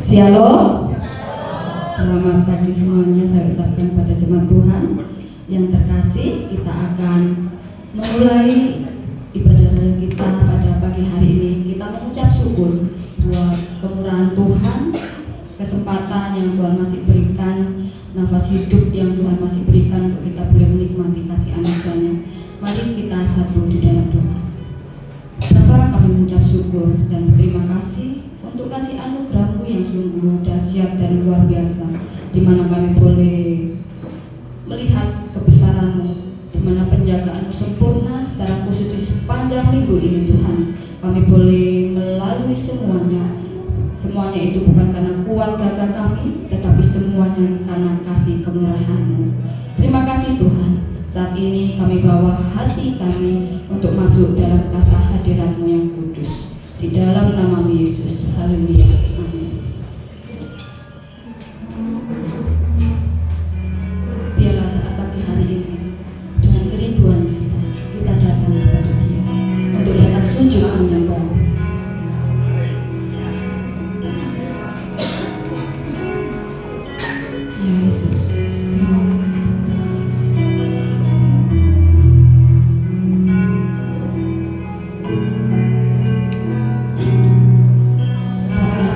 Shalom. Selamat pagi semuanya, saya ucapkan pada jemaat Tuhan yang terkasih. Kita akan memulai ibadah kita pada pagi hari ini. Kita mengucap syukur buat kemurahan Tuhan, kesempatan yang Tuhan masih berikan, nafas hidup yang Tuhan masih berikan untuk kita boleh menikmati kasih anugerahnya. Mari kita satu di dalam doa. Bapa, kami mengucap syukur dan berterima kasih untuk kasih anugerah-Mu yang sungguh dahsyat dan luar biasa, di mana kami boleh melihat kebesaran-Mu, di mana penjagaan-Mu sempurna secara khusus di sepanjang minggu ini Tuhan. Kami boleh melalui semuanya itu bukan karena kuat gagah kami, tetapi semuanya karena kasih kemurahan-Mu. Terima kasih Tuhan. Saat ini kami bawa hati kami untuk masuk dalam tata hadirat-Mu yang kudus. Di dalam nama Yesus, haleluya, amin. Biarlah saat pagi hari ini, dengan kerinduan kita datang kepada Dia untuk datang sujud menyembah. Ya Yesus, terima kasih. Saat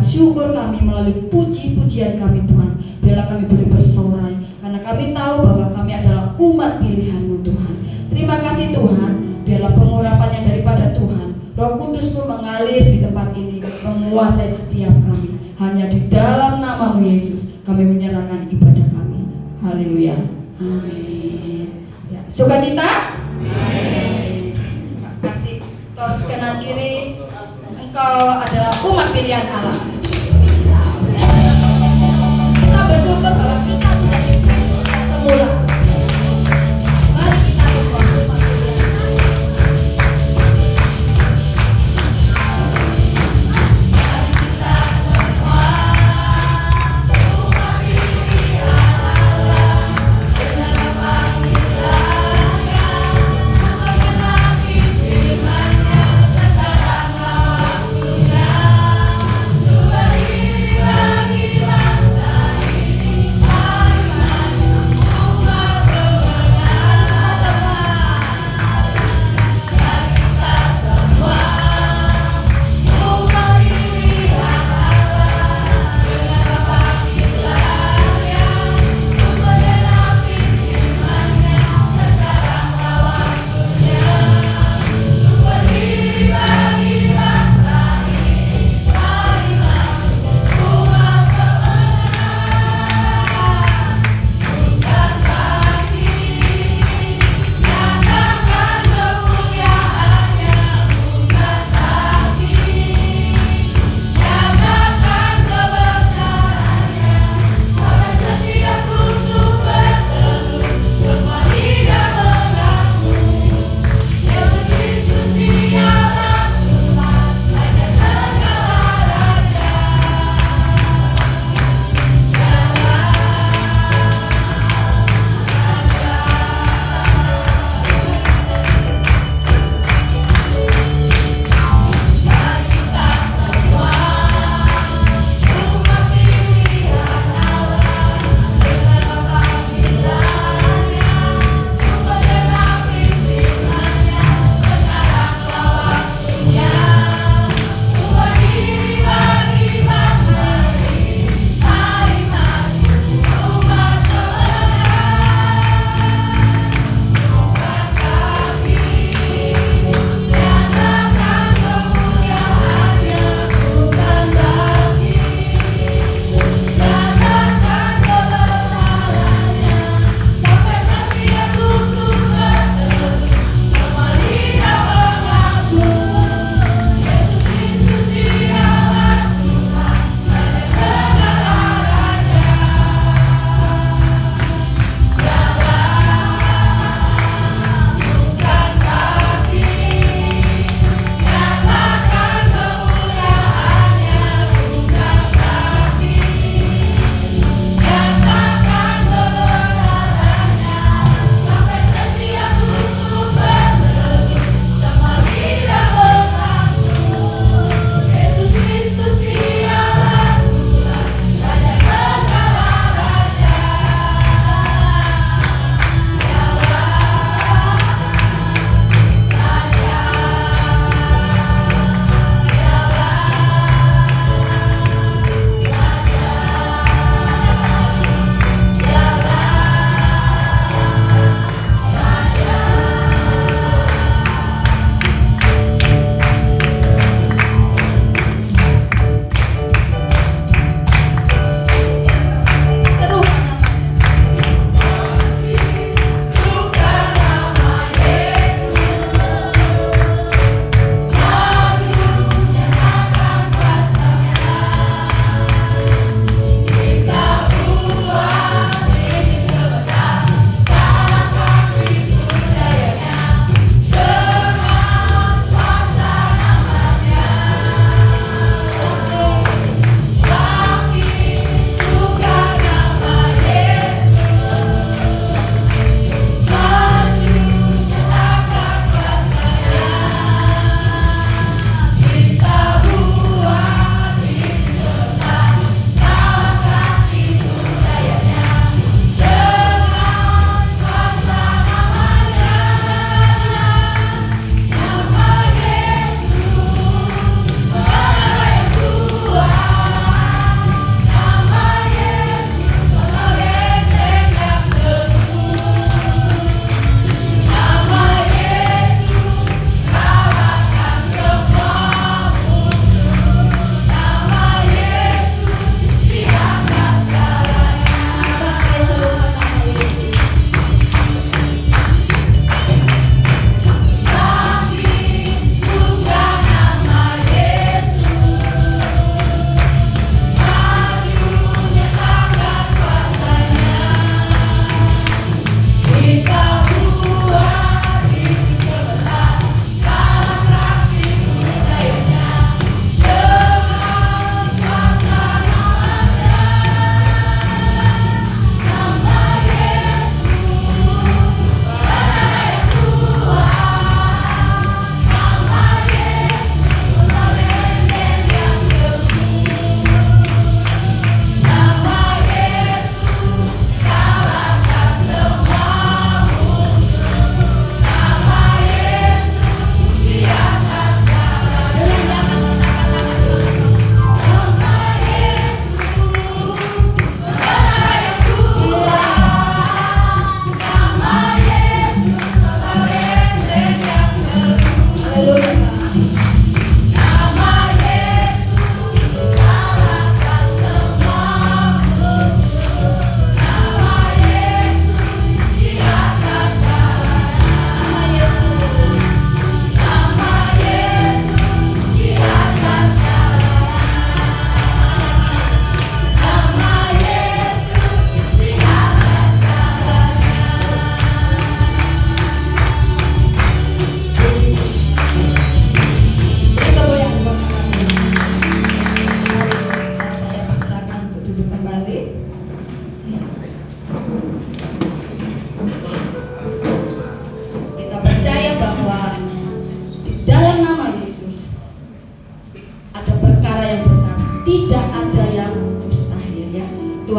syukur kami, melalui puji-pujian kami Tuhan. Biarlah kami boleh bersorai, karena kami tahu bahwa kami adalah umat pilihan-Mu Tuhan. Terima kasih Tuhan, biarlah pengurapannya daripada Tuhan. Roh Kudus pun mengalir di tempat ini, menguasai setiap kami. Hanya di dalam nama-Mu Yesus kami menyerahkan ibadah kami. Haleluya. Amin. Ya, sukacita? Amin. Coba kasih tos kanan kiri. Engkau adalah umat pilihan Allah. Kita bersyukur bahwa kita sudah dipilih semula. Mari kita semua umat pilihan Allah. Sekarang waktunya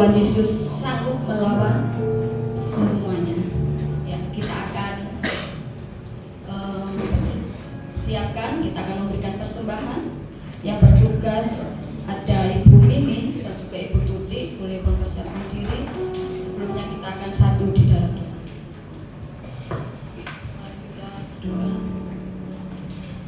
Tuhan Yesus sanggup melawan semuanya. Ya, kita akan siapkan, kita akan memberikan persembahan. Yang bertugas ada Ibu Mimin dan juga Ibu Tuti, boleh mempersiapkan diri. Sebelumnya kita akan satu di dalam doa. Mari kita berdoa.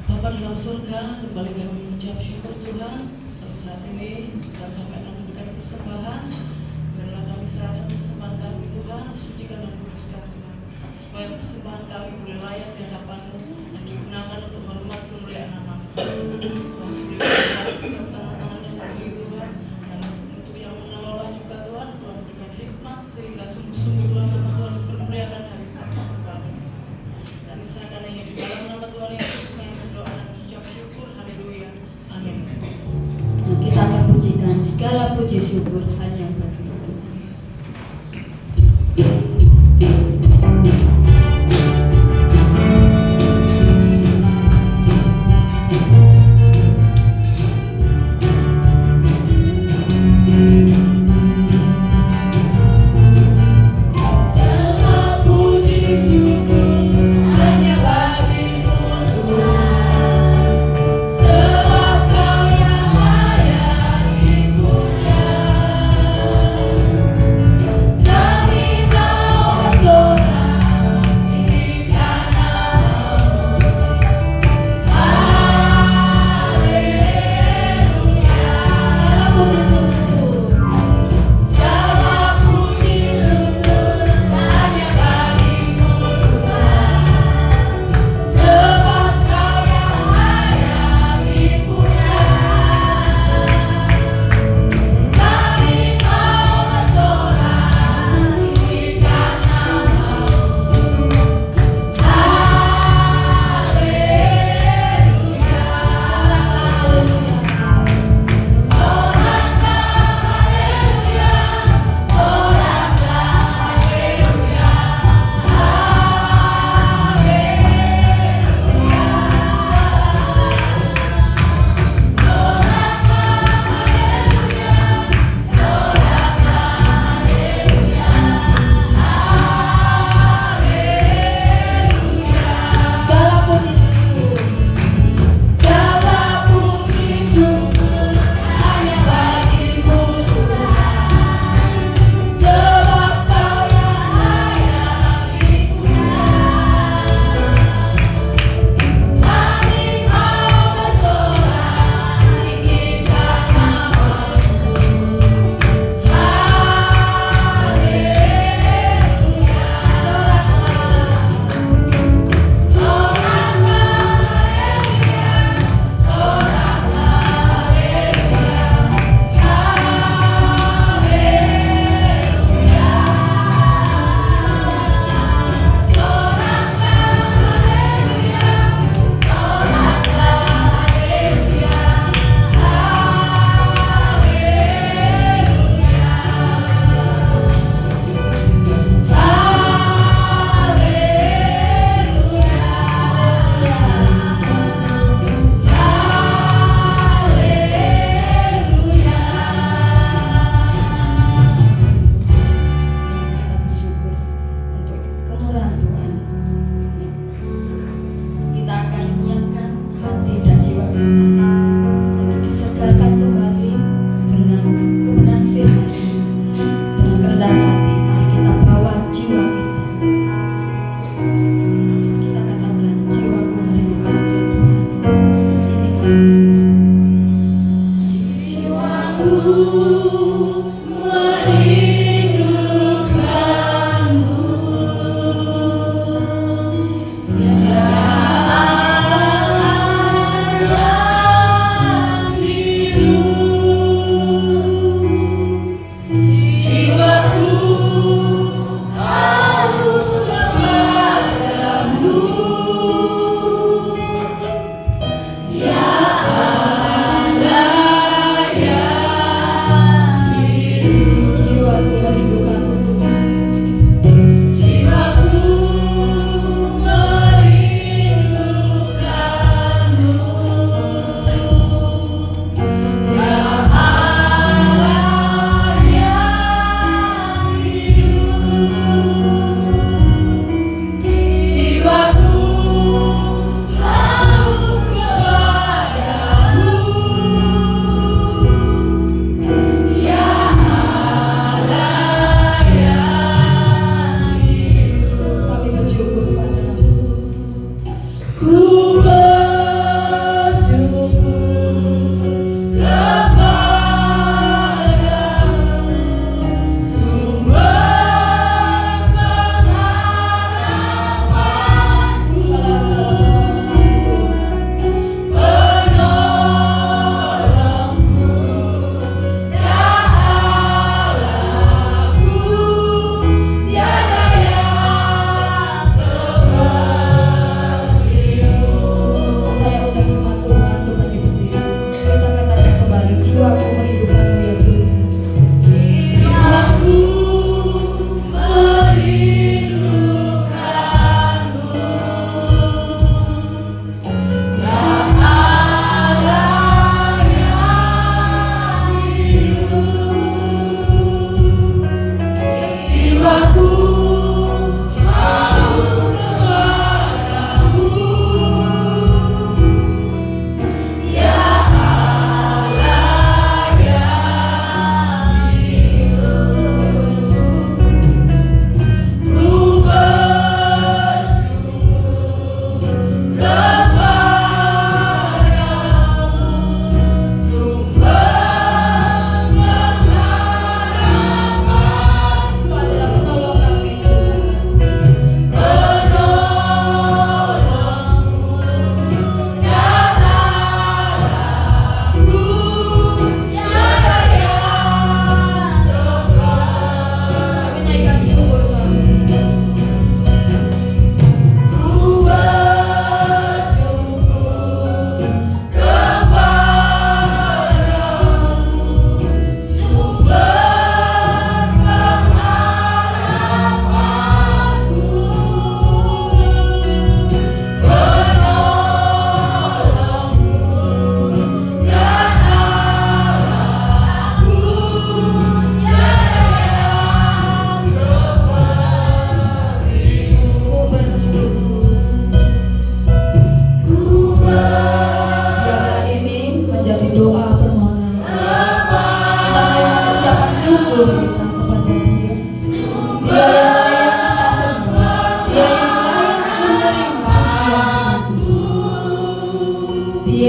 Bapa dalam surga, kembali kami mengucap syukur Tuhan. Pada saat ini sedang kami akan memberikan persembahan. Biarlah kami serahkan persembahan kami Tuhan, sucikan dan kuduskan Tuhan, supaya persembahan kami boleh layak di hadapan-Mu dan digunakan untuk hormat kemuliaan nama-Mu. Tuhan berikan setiap tangan-tangan yang berdiri Tuhan, dan untuk yang mengelola juga Tuhan, Tuhan berikan hikmat sehingga sungguh-sungguh Tuhan nama Tuhan dipermuliakan dari setiap persembahan. Dan diserahkan hanya di dalam nama Tuhan Yesus kami berdoa dan mengucap syukur. Haleluya. Amin. Nah, kita akan pujikan segala puji syukur hanya bagi Tuhan. Sebab Kau yang layak dipuja.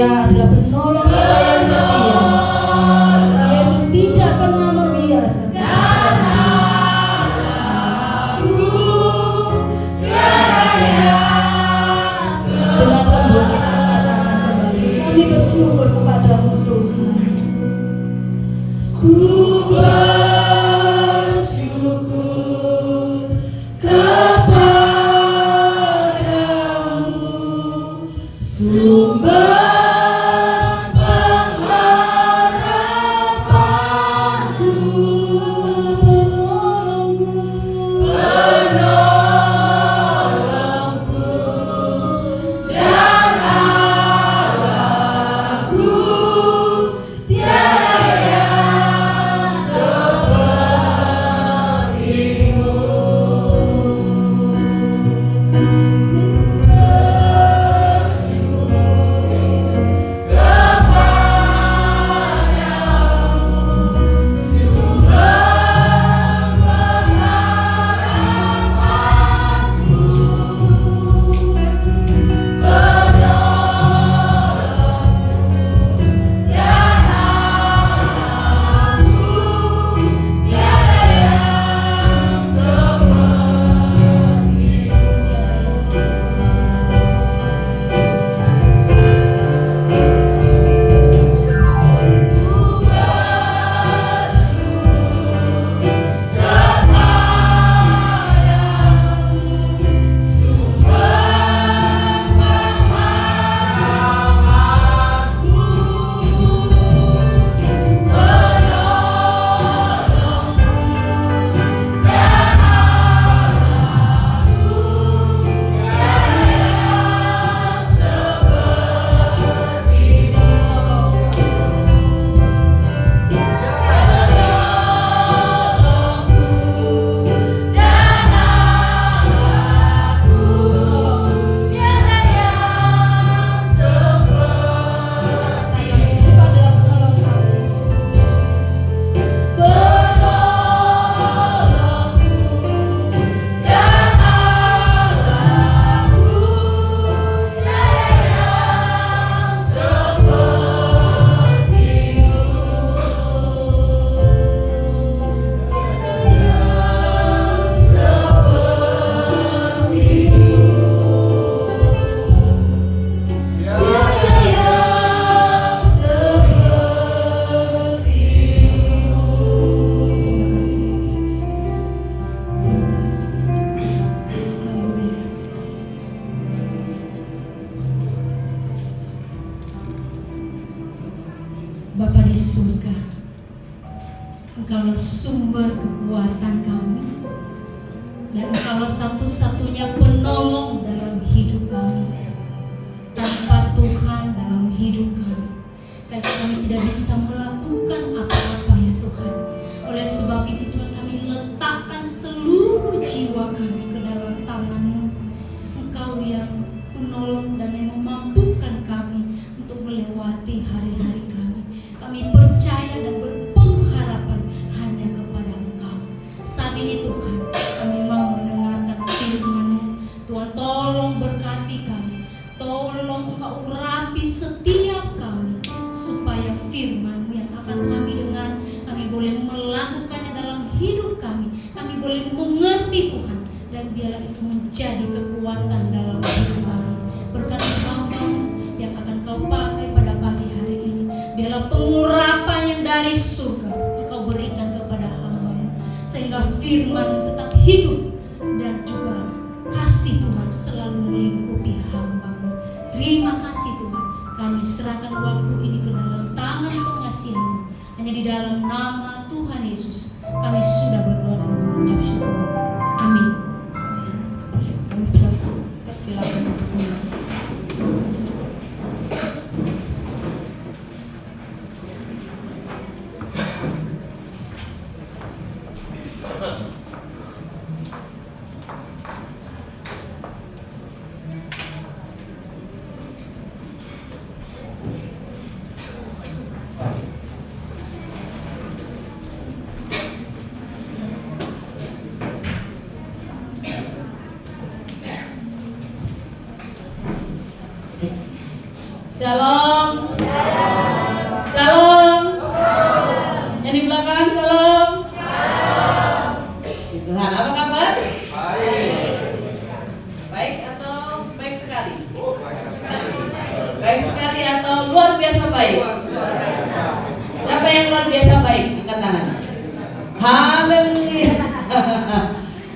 Dia adalah penolong kita yang setia. Yesus tidak pernah membiarkan kita sendiri. Dengan lembut kita katakan kembali, kami bersyukur kepadamu Tuhan. Ku bersyukur kepadamu, sumber pengharapanku, penolongku, dan Allahku. Tiada yang sepertimu. Ku bersyukur kepadamu, sumber pengharapanku, penolongku, dan Allahku. Tiada yang Bapa di surga, Engkaulah sumber kekuatan kami, dan Engkaulah satu-satunya penolong dalam hidup kami. Tanpa Tuhan dalam hidup kami tidak bisa melakukan apa-apa ya Tuhan. Oleh sebab itu Tuhan, kami letakkan seluruh jiwa kami ke dalam tangan-Mu. Engkau yang menolong dan yang memampukan kami untuk melewati hari-hari kami. Kami percaya dan berpengharapan hanya kepada Engkau. Saat ini Tuhan, kami mau mendengarkan firman-Mu. Tuhan, tolong berkati kami. Tolong Engkau urapi setiap kami, supaya firman-Mu yang akan kami dengar, kami boleh melakukannya dalam hidup kami. Kami boleh mengerti Tuhan, dan biarlah itu menjadi kekuatan dalam hidup kami. Berkati hamba-Mu yang akan Kau pakai pada pagi hari ini. Biarlah pengurapan yang dari surga Engkau berikan kepada hamba-Mu, sehingga firman-Mu tetap hidup, dan juga kasih Tuhan selalu melingkupi hamba-Mu. Terima kasih Tuhan, kami serahkan waktu ini ke dalam tangan pengasihan-Mu. Hanya di dalam nama Tuhan Yesus kami sudah berdoa dan mengucap syukur. Amin. Kami persilakan. Shalom. Shalom. Yang di belakang shalom. Tuhan, apa kabar? Baik atau baik sekali? Baik sekali atau luar biasa baik? Siapa yang luar biasa baik? Angkat tangan. Haleluya.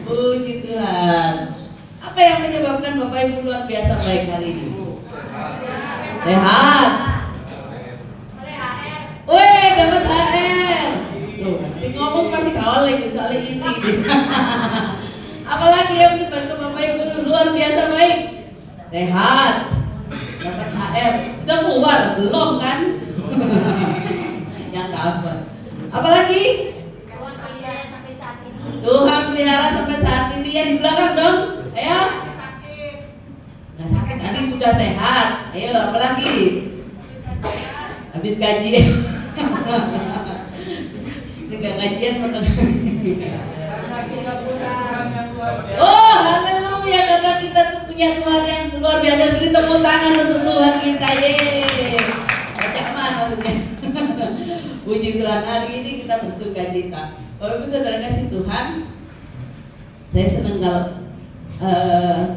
Puji Tuhan. Apa yang menyebabkan Bapak Ibu luar biasa baik hari ini? Sehat. Weh, dapat HR. Tuh, si ngomong pasti kawal lagi soal ini. Apalagi yang menyebabkan Bapak Ibu luar biasa baik? Sehat. Dapat HR. Sudah keluar belum kan? Yang dapat. Apalagi? Tuhan pelihara sampai saat ini. Tuhan pelihara sampai saat ini. Yang di belakang dong. Ayo. Nggak sakit, tadi sudah sehat. Ayo, apalagi? Habis gajian. Tidak gajian benar. Oh, haleluya, karena kita tuh punya Tuhan yang luar biasa. Beri tepuk tangan untuk Tuhan kita. Yeay. Baca mana maksudnya? Puji Tuhan, hari ini kita bersuka cita. Bapak Ibu Saudara kasih Tuhan, saya senang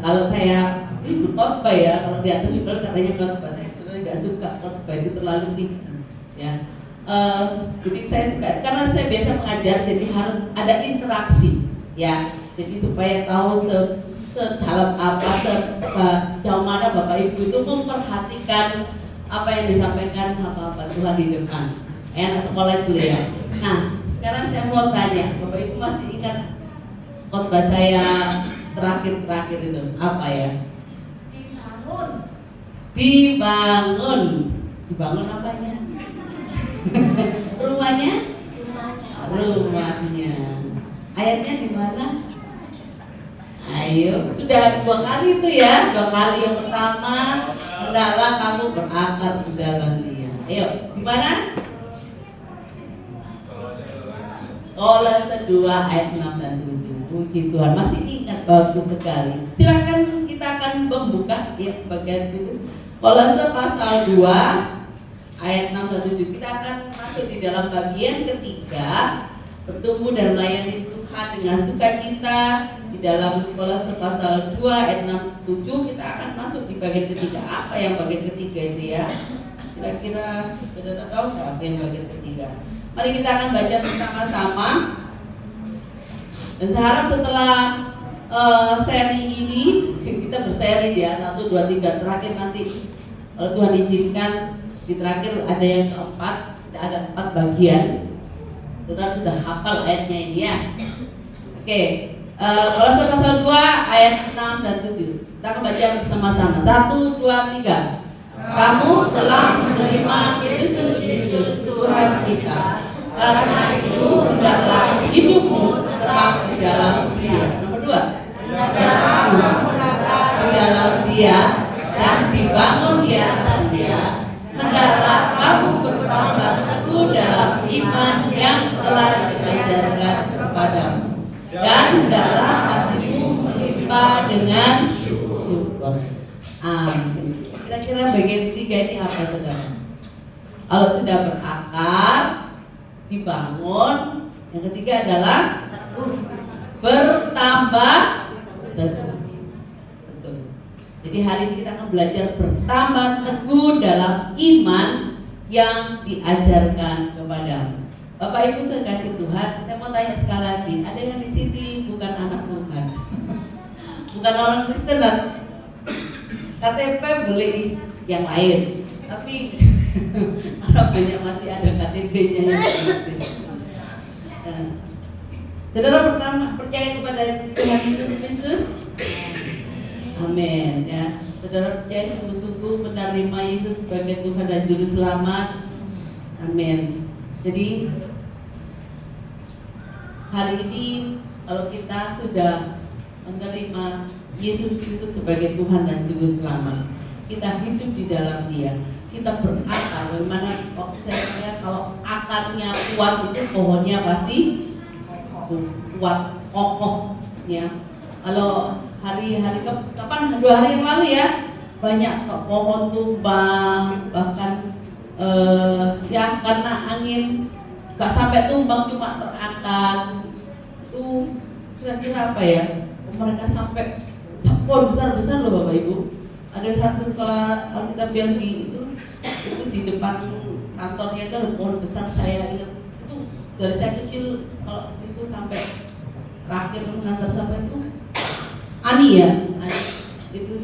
kalau saya ikut khotbah ya, kalau di atas mimbar katanya khotbah, saya sebenarnya nggak suka khotbah, itu terlalu tinggi ya. Jadi saya suka karena saya biasa mengajar, jadi harus ada interaksi ya. Jadi supaya tahu sedalam apa, sejauh mana Bapak Ibu itu memperhatikan apa yang disampaikan sama Pak Tuhan di depan. Anak sekolah dulu ya. Nah, sekarang saya mau tanya, Bapak Ibu masih ingat khotbah saya terakhir itu apa ya? Dibangun apanya? Rumahnya? Rumahnya. Ayatnya di mana? Ayo, sudah 2 kali itu ya. 2 kali. Yang pertama, hendaklah kamu berakar di dalam Dia. Ayo, di mana? Kolose 2 ayat 6 dan 7. Puji Tuhan, masih ingat, bagus sekali. Silakan kita akan membuka ya bagian itu. Kolose pasal 2 ayat 6 dan 7. Kita akan masuk di dalam bagian ketiga, bertumbuh dan melayani Tuhan dengan sukacita. Di dalam Kolose pasal 2 ayat 6 7 kita akan masuk di bagian ketiga. Apa yang bagian ketiga itu ya? Kira-kira saudara tahu nggak apa yang bagian ketiga? Mari kita akan baca bersama-sama. Dan saya harap setelah seri ini kita berseri ya 1, 2, 3 terakhir nanti kalau Tuhan izinkan di terakhir ada yang keempat, ada 4 bagian. Saudara sudah hafal ayatnya ini ya. Oke, Kolose pasal 2 ayat 6 dan 7. Kita akan baca bersama-sama. 1, 2, 3. Kamu telah menerima Kristus Yesus Tuhan kita. Karena itu hendaklah hidupmu tetap di dalam Dia. Nomor 2. Di dalam Dia dan dibangun di atas Dia. Hendaklah kamu bertambah teguh dalam iman yang telah diajarkan kepadamu. Dan hendaklah hatimu melimpah dengan syukur. Amin. Kira-kira bagian ketiga ini apa saudara? Kalau sudah berakar, dibangun, yang ketiga adalah bertambah teguh. Betul. Jadi hari ini kita akan belajar bertambah teguh dalam iman yang diajarkan kepadamu. Bapak Ibu sekasih Tuhan, saya mau tanya sekali lagi, ada yang di sini bukan anak Tuhan, bukan orang Kristen, KTP boleh yang lain, tapi karena banyak masih ada KTP-nya yang Kristen. Saudara pertama percaya kepada Tuhan Yesus Kristus, amin ya. Saudara percaya sungguh-sungguh menerima Yesus sebagai Tuhan dan Juru Selamat, amin. Jadi hari ini kalau kita sudah menerima Yesus Kristus sebagai Tuhan dan Juru Selamat, kita hidup di dalam Dia, kita berakar. Bagaimana waktu saya kira kalau akarnya kuat itu pohonnya pasti kuat, kokoh ya. Kalau hari-hari kapan 2 hari yang lalu ya, banyak pohon tumbang, bahkan ya karena angin nggak sampai tumbang, cuma terangkat. Itu kira-kira apa ya? Mereka sampai pohon besar-besar loh Bapak Ibu. Ada satu sekolah Alkitab yang itu di depan kantornya itu ada pohon besar, saya ingat itu dari saya kecil kalau ke situ sampai terakhir mengantar sampai itu Ani ya, Ani itu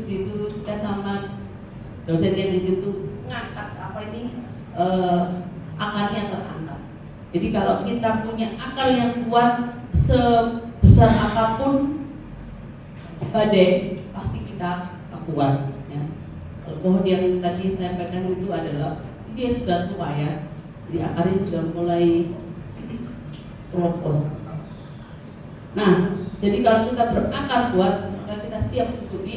saya sama dosennya di situ ngangkat apa ini akarnya terangkat. Jadi kalau kita punya akar yang kuat sebesar apapun badai pasti kita kuat. Ya. Kalau pohon yang tadi saya pegang itu adalah dia sudah tua ya, jadi akarnya sudah mulai keropos. Nah, jadi kalau kita berakar kuat, maka kita siap untuk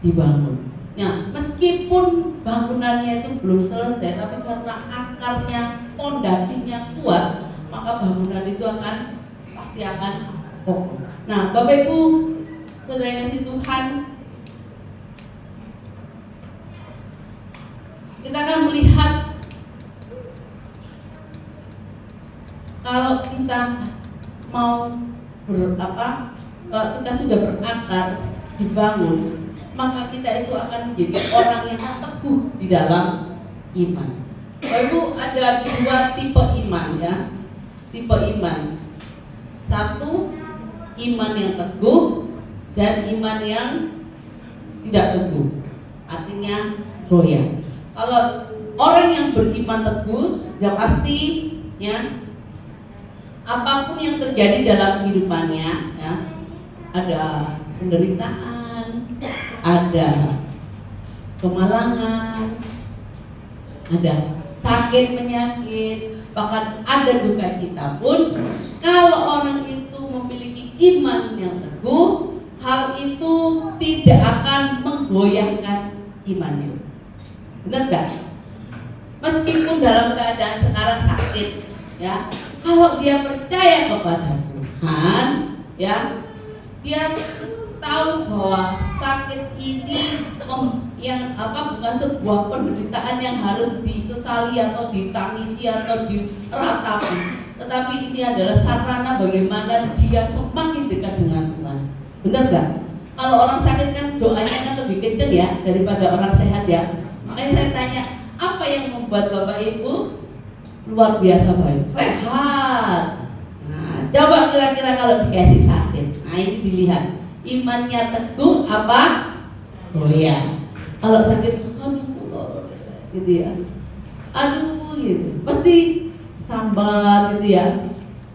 dibangun. Nah, meskipun bangunannya itu belum selesai, tapi karena akarnya, pondasinya kuat, maka bangunan itu pasti akan kokoh. Nah, Bapak Ibu, saudara yang kasih Tuhan, kita akan melihat kalau kita mau kalau kita sudah berakar, dibangun, maka kita itu akan menjadi orang yang teguh di dalam iman. Bapak Ibu, ada dua tipe iman ya. Tipe iman. Satu, iman yang teguh dan iman yang tidak teguh. Artinya goyah. Kalau orang yang beriman teguh, ya pasti ya apapun yang terjadi dalam kehidupannya ya, ada penderitaan, ada kemalangan, ada sakit penyakit, bahkan ada duka cita pun, kalau orang itu memiliki iman yang teguh, hal itu tidak akan menggoyahkan imannya. Benar nggak? Meskipun dalam keadaan sekarang sakit, ya, kalau dia percaya kepada Tuhan, ya, dia tahu bahwa sakit ini bukan sebuah penderitaan yang harus disesali atau ditangisi atau diratapi, tetapi ini adalah sarana bagaimana dia semakin dekat dengan Tuhan. Benar nggak? Kalau orang sakit kan doanya kan lebih kenceng ya daripada orang sehat ya. Makanya saya tanya, apa yang membuat Bapak Ibu luar biasa baik, sehat? Nah, coba kira-kira kalau dikasih sakit, nah ini dilihat imannya teguh apa? Goyah. Kalau sakit, aduh, gitu ya, aduh, gitu, pasti sambat gitu ya.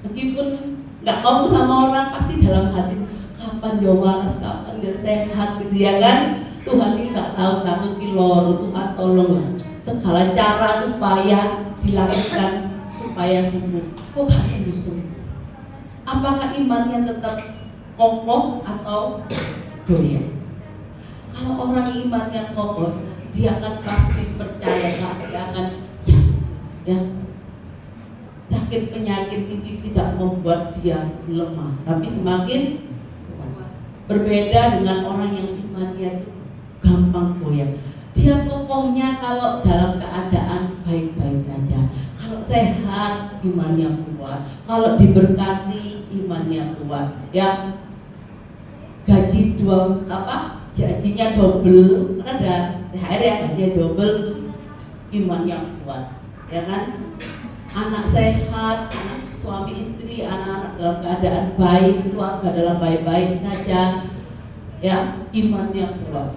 Meskipun nggak ngomong sama orang, pasti dalam hati, kapan dia waras, kapan dia sehat, gitu ya kan? Tuhan ini nggak tahu takut kilor, Tuhan tolonglah. Segala cara upaya dilakukan supaya sembuh. Kok gak sembuh? Apakah imannya tetap kokoh atau goyah? Kalau orang imannya kokoh, dia akan pasti percaya, dia akan ya sakit penyakit ini tidak membuat dia lemah, tapi semakin kuat. Berbeda dengan orang yang imannya itu gampang goyah. Dia kokohnya kalau dalam keadaan baik-baik saja. Kalau sehat, imannya kuat. Kalau diberkati, imannya kuat. Ya, gajinya double, kan ada THR ya, gajinya double, imannya kuat. Ya kan? Anak sehat, anak suami istri, anak-anak dalam keadaan baik, keluarga dalam baik-baik saja. Ya, imannya kuat.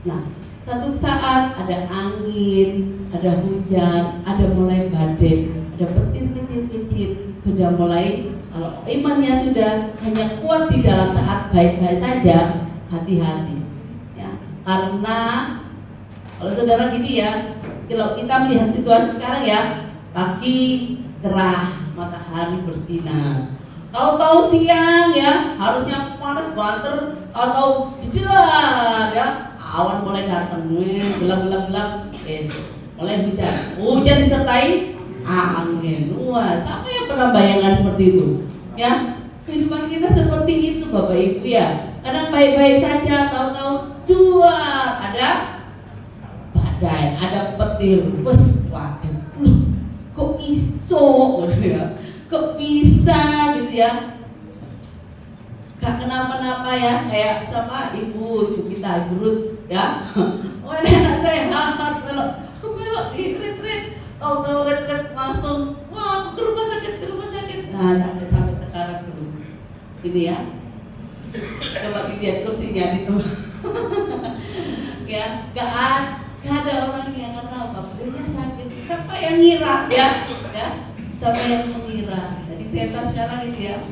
Nah, satu saat ada angin, ada hujan, ada mulai badai, ada petir kecil-kecil, sudah mulai, kalau imannya sudah hanya kuat di dalam saat baik-baik saja, hati-hati ya. Karena kalau saudara gini ya, kalau kita melihat situasi sekarang ya, pagi cerah, matahari bersinar, tahu-tahu siang ya, harusnya panas banter, tahu-tahu jedar ya, awan mulai datang, gelap, mulai hujan disertai angin. Wah, siapa yang pernah bayangkan seperti itu? Ya, kehidupan kita seperti itu Bapak Ibu ya. Kadang baik-baik saja, tahu-tahu ada badai, ada petir, wes waduh, kok iso gitu ya, kok bisa gitu ya, gak kenapa-napa ya, kayak sama ibu kita, Ibu Ruth ya, oh ini anak saya hahat melok di retret, tahu-tahu retret langsung, wah ke rumah sakit, nah sakit sampai sekarang dulu, ini ya, coba dilihat kursinya di tuh, ya, gak ada orang yang karena apa, belinya sakit, siapa yang ngira ya, siapa yang mengira, jadi saya sekarang ini ya,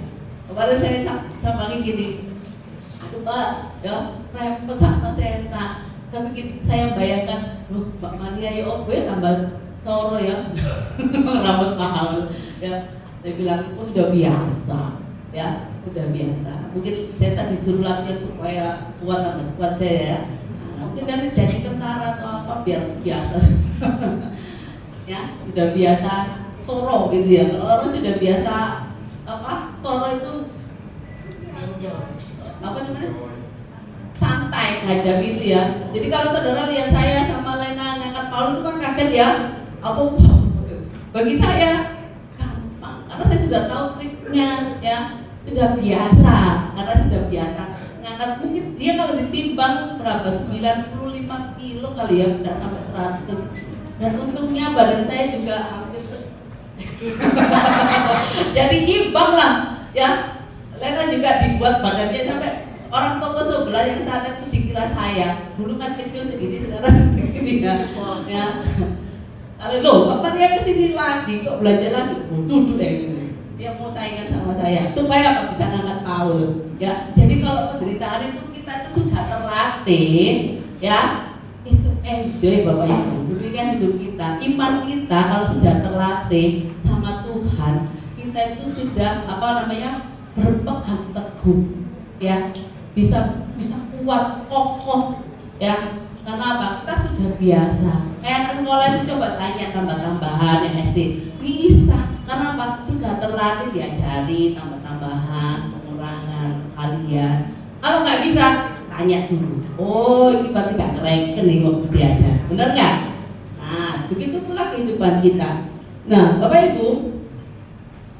kemarin saya sampai gini, aduh Mbak, ya repot sama saya, tapi saya bayangkan, loh Mbak Maria ya oh gue tambah toro ya, rambut mahal, ya, saya bilang oh udah biasa, ya, udah biasa, mungkin saya disuruh latihan supaya kuat sama kuat saya ya. Mungkin nanti jadi tentara atau apa biar biasa ya, sudah biasa soro gitu ya. Kalau orang sudah biasa apa soro itu apa namanya santai ngajabi itu ya. Jadi kalau saudara lihat saya sama Lena ngangkat Paul itu kan kaget ya, apa bagi saya gampang karena saya sudah tahu triknya ya, sudah biasa karena sudah biasa ngangkat. Mungkin dia kalau ditimbang berapa 95 kilo kali ya, tidak sampai 100, dan untungnya badan saya juga hampir jadi imbang lah ya. Lena juga dibuat badannya sampai orang toko sebelah yang sana itu dikira saya dulu kan kecil segini sekarang segini ya. Kalau loh Bapak dia kesini lagi kok belanja lagi, duduk gitu. Dia mau saingan sama saya supaya apa bisa ngangkat Paul ya. Jadi kalau penderitaan itu kita itu sudah terlatih ya, itu enjoy Bapak Ibu. Demikian hidup kita, iman kita kalau sudah terlatih sama Tuhan, kita itu sudah apa namanya berpegang teguh ya, bisa kuat kokoh ya. Karena apa? Kita sudah biasa. Kayak anak sekolah itu coba tanya tambah-tambahan yang SD bisa. Karena apa? Sudah terlatih diajari tambah-tambahan, pengurangan kalian. Kalau nggak bisa, tanya dulu. Oh, ini berarti nggak ngereken nih waktu diajar. Benar nggak? Nah, begitu pula kehidupan kita. Nah, Bapak Ibu,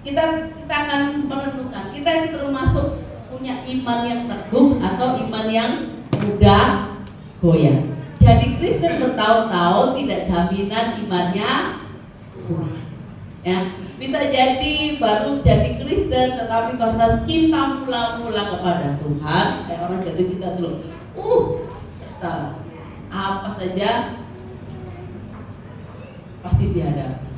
kita akan menentukan kita ini termasuk punya iman yang teguh atau iman yang mudah goyah. Jadi Kristen bertahun-tahun tidak jaminan imannya kuat. Ya, bisa jadi baru jadi Kristen tetapi karena cinta mula-mula kepada Tuhan, kayak orang jatuh cinta dulu. Salah. Apa saja pasti dihadapi.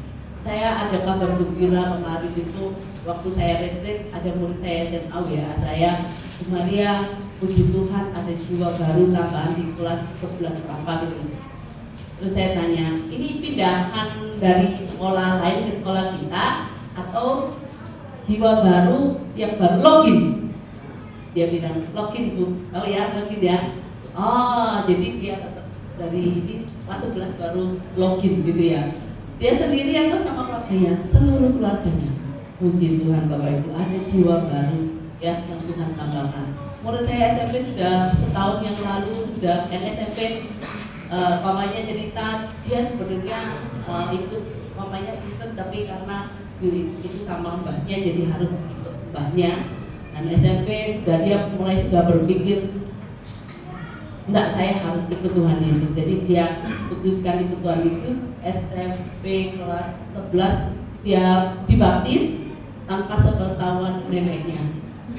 Saya ada kabar gembira kemarin itu waktu saya retret, ada murid saya SMA ya, saya Maria, puji Tuhan ada jiwa baru tambahan di kelas 11 berapa gitu. Terus saya tanya, ini pindahan dari sekolah lain ke sekolah kita atau jiwa baru yang baru login? Dia bilang login Bu. Oh ya login ya. Oh jadi dia tetap dari ini kelas 11 baru login gitu ya. Dia sendiri atau sama keluarganya? Seluruh keluarganya. Puji Tuhan Bapak Ibu, ada jiwa baru ya yang Tuhan tambahkan. Murid saya SMP sudah setahun yang lalu sudah SMP, mamanya cerita dia sebenarnya ikut mamanya Kristen tapi karena itu sama mbahnya jadi harus ikut mbahnya. Dan SMP dia sudah berpikir enggak, saya harus ikut Tuhan Yesus. Jadi dia putuskan ikut Tuhan Yesus. SMP kelas 11 dia dibaptis tanpa sepengetahuan neneknya.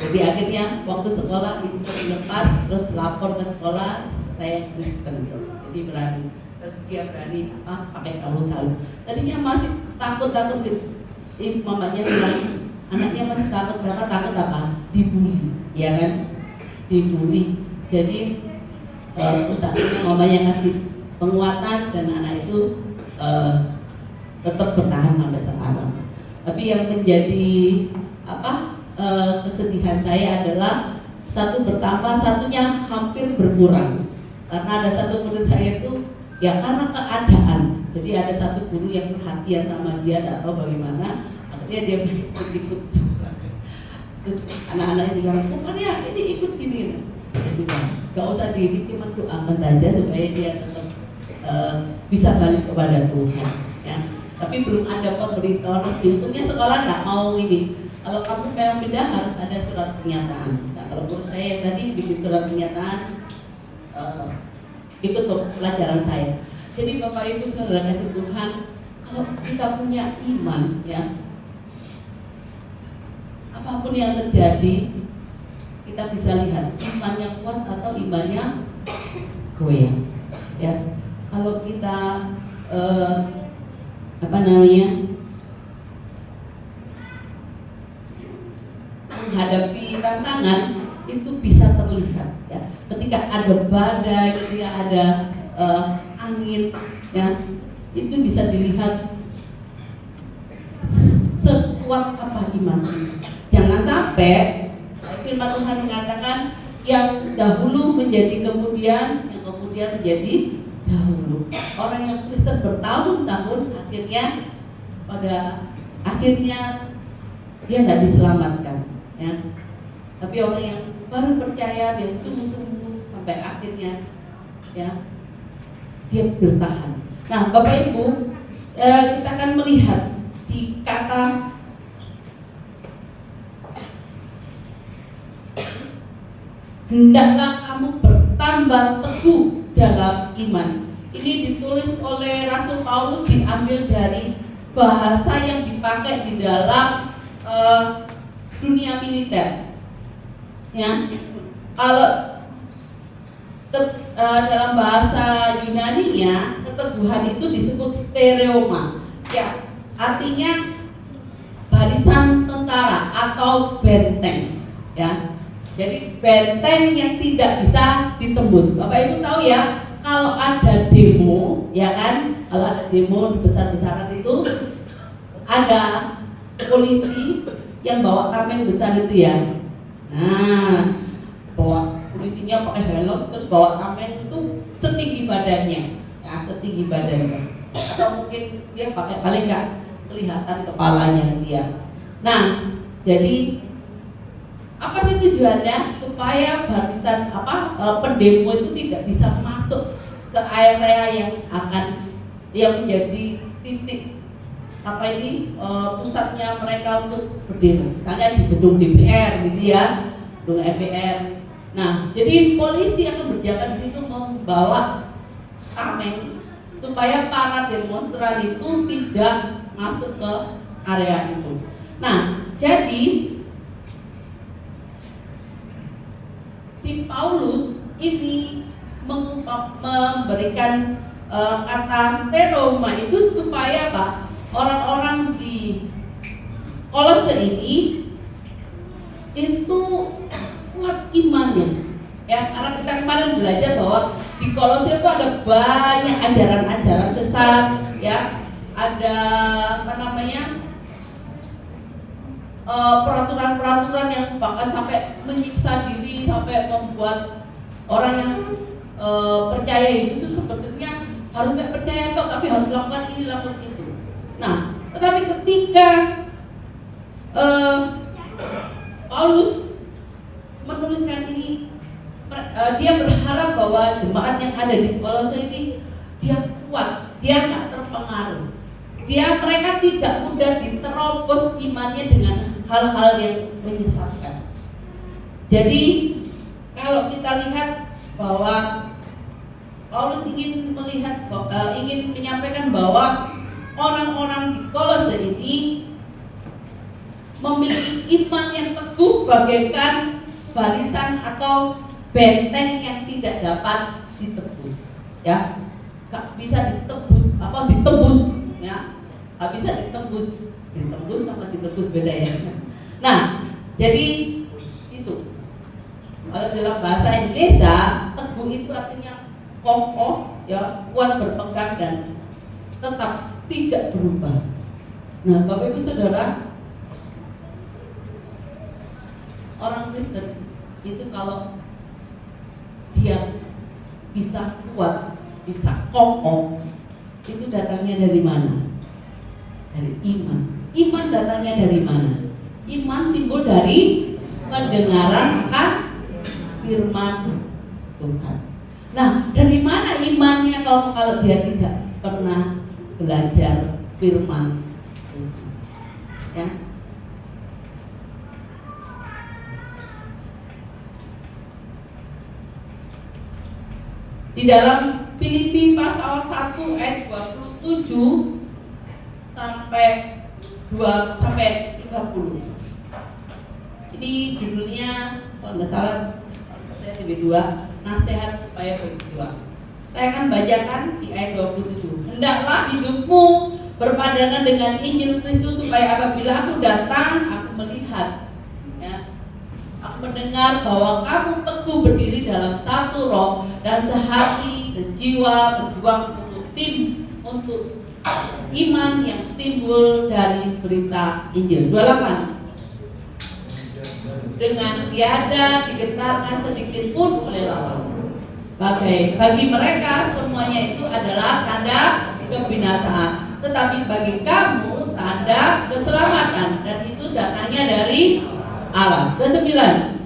Jadi akhirnya waktu sekolah itu dilepas, terus lapor ke sekolah saya Kristen. Jadi berani, terus dia berani pakai kalung. Tadinya masih takut gitu. Mamanya bilang anaknya masih takut apa? Dibully, ya kan? Dibully. Jadi terus akhirnya mamanya kasih penguatan dan anak itu tetap bertahan sampai sekarang. Tapi yang menjadi kesedihan saya adalah satu bertambah, satunya hampir berkurang. Karena ada satu murid saya itu ya karena keadaan. Jadi ada satu guru yang perhatian sama dia atau bagaimana, akhirnya dia ikut. Terus anak-anaknya bilang, "Oh Maria, ini ikut gini." Gak usah diri, cuma doakan saja supaya dia tetap bisa balik kepada Tuhan. Ya. Tapi belum ada pemberitahuan. Untungnya sekolah nggak mau ini. Kalau kamu memang pindah harus ada surat pernyataan. Nah, kalau menurut saya tadi bikin surat pernyataan ikut pelajaran saya. Jadi Bapak Ibu saudara kasih Tuhan, kalau kita punya iman, ya, apapun yang terjadi kita bisa lihat imannya kuat atau imannya goyang. Ya, kalau kita menghadapi tantangan itu bisa terlihat. Ya, ketika ada badai, ketika ada angin, ya, itu bisa dilihat sekuat apa iman kita. Jangan sampai firman Tuhan mengatakan yang dahulu menjadi kemudian, yang kemudian menjadi dahulu. Orang yang Kristen bertahun-tahun pada akhirnya dia tidak diselamatkan, ya. Tapi orang yang baru percaya, dia sungguh-sungguh sampai akhirnya, ya, dia bertahan. Nah, Bapak Ibu, kita akan melihat di kata hendaklah kamu bertambah teguh dalam iman. Ini ditulis oleh Rasul Paulus, diambil dari bahasa yang dipakai di dalam dunia militer. Ya, kalau dalam bahasa Yunani-nya keteguhan itu disebut stereoma. Ya, artinya barisan tentara atau benteng. Ya. Jadi benteng yang tidak bisa ditembus. Bapak Ibu tahu ya, kalau ada demo, ya kan, kalau ada demo besar-besaran itu ada polisi yang bawa tameng besar itu ya. Nah, polisinya pakai helm terus bawa tameng itu setinggi badannya, ya, setinggi badannya. Atau mungkin dia pakai, paling nggak kelihatan kepalanya dia. Nah, jadi apa sih tujuannya? Supaya barisan pendemo itu tidak bisa masuk ke area yang menjadi titik pusatnya mereka untuk berdemo. Misalnya di gedung DPR gitu ya, gedung MPR. Nah, jadi polisi yang berjaga di situ membawa tameng supaya para demonstran itu tidak masuk ke area itu. Nah, jadi si Paulus ini memberikan kata stereoma itu supaya orang-orang di Kolose ini itu kuat imannya. Ya, karena kita kemarin belajar bahwa di Kolose itu ada banyak ajaran-ajaran sesat, ya, ada peraturan-peraturan yang bahkan sampai menyiksa diri, sampai membuat orang yang percaya Yesus itu sepertinya harus gak percaya kok, tapi harus lakukan ini, lakukan itu. Nah, tetapi ketika Paulus menuliskan ini, dia berharap bahwa jemaat yang ada di Kolose ini dia kuat, dia nggak terpengaruh, mereka tidak mudah diterobos imannya dengan hal-hal yang menyesatkan. Jadi kalau kita lihat bahwa Paulus ingin menyampaikan bahwa orang-orang di Kolose ini memiliki iman yang teguh bagaikan barisan atau benteng yang tidak dapat ditebus, ya, gak bisa ditebus, ya, gak bisa ditebus sama ditebus beda ya. Nah, jadi itu kalau dalam bahasa Indonesia teguh itu artinya kokoh, ya, kuat berpegang dan tetap tidak berubah. Nah, Bapak Ibu Saudara, orang Kristen itu kalau dia bisa kuat, bisa kokoh, itu datangnya dari mana? Dari iman. Iman datangnya dari mana? Iman timbul dari pendengaran akan firman Tuhan. Nah, dari mana iman imannya kalau dia tidak pernah belajar firman Tuhan. Ya. Di dalam Filipi pasal 1 ayat 27 sampai 30. Ini judulnya kalau nggak salah saya TB2, nasihat supaya berjuang. Saya akan bacakan di ayat 27. Hendaklah hidupmu berpadangan dengan Injil Kristus supaya apabila aku datang, aku melihat, ya, aku mendengar bahwa kamu teguh berdiri dalam satu roh dan sehati, sejiwa berjuang untuk iman yang timbul dari berita Injil. 28. Dengan tiada digetarkan sedikit pun oleh lawan. Bagi mereka semuanya itu adalah tanda kebinasaan, tetapi bagi kamu tanda keselamatan, dan itu datangnya dari Allah. 29.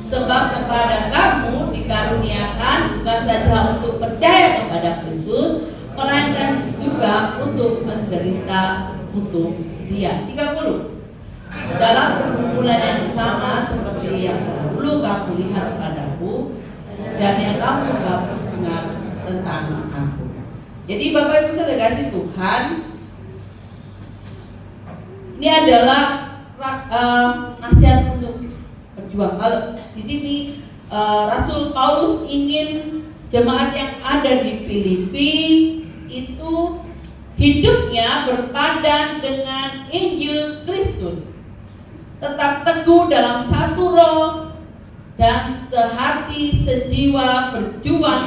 Sebab kepada kamu dikaruniakan bukan saja untuk percaya kepada Kristus, melainkan juga untuk menderita untuk Dia. 30. Dalam pergumulan yang sama seperti yang dahulu kamu lihat padaku dan yang kamu dengar tentang aku. Jadi Bapak Ibu Saudara kasih Tuhan, ini adalah nasihat untuk berjuang. Kalau di sini Rasul Paulus ingin jemaat yang ada di Filipi itu hidupnya berpadan dengan Injil Kristus, tetap teguh dalam satu roh dan sehati sejiwa berjuang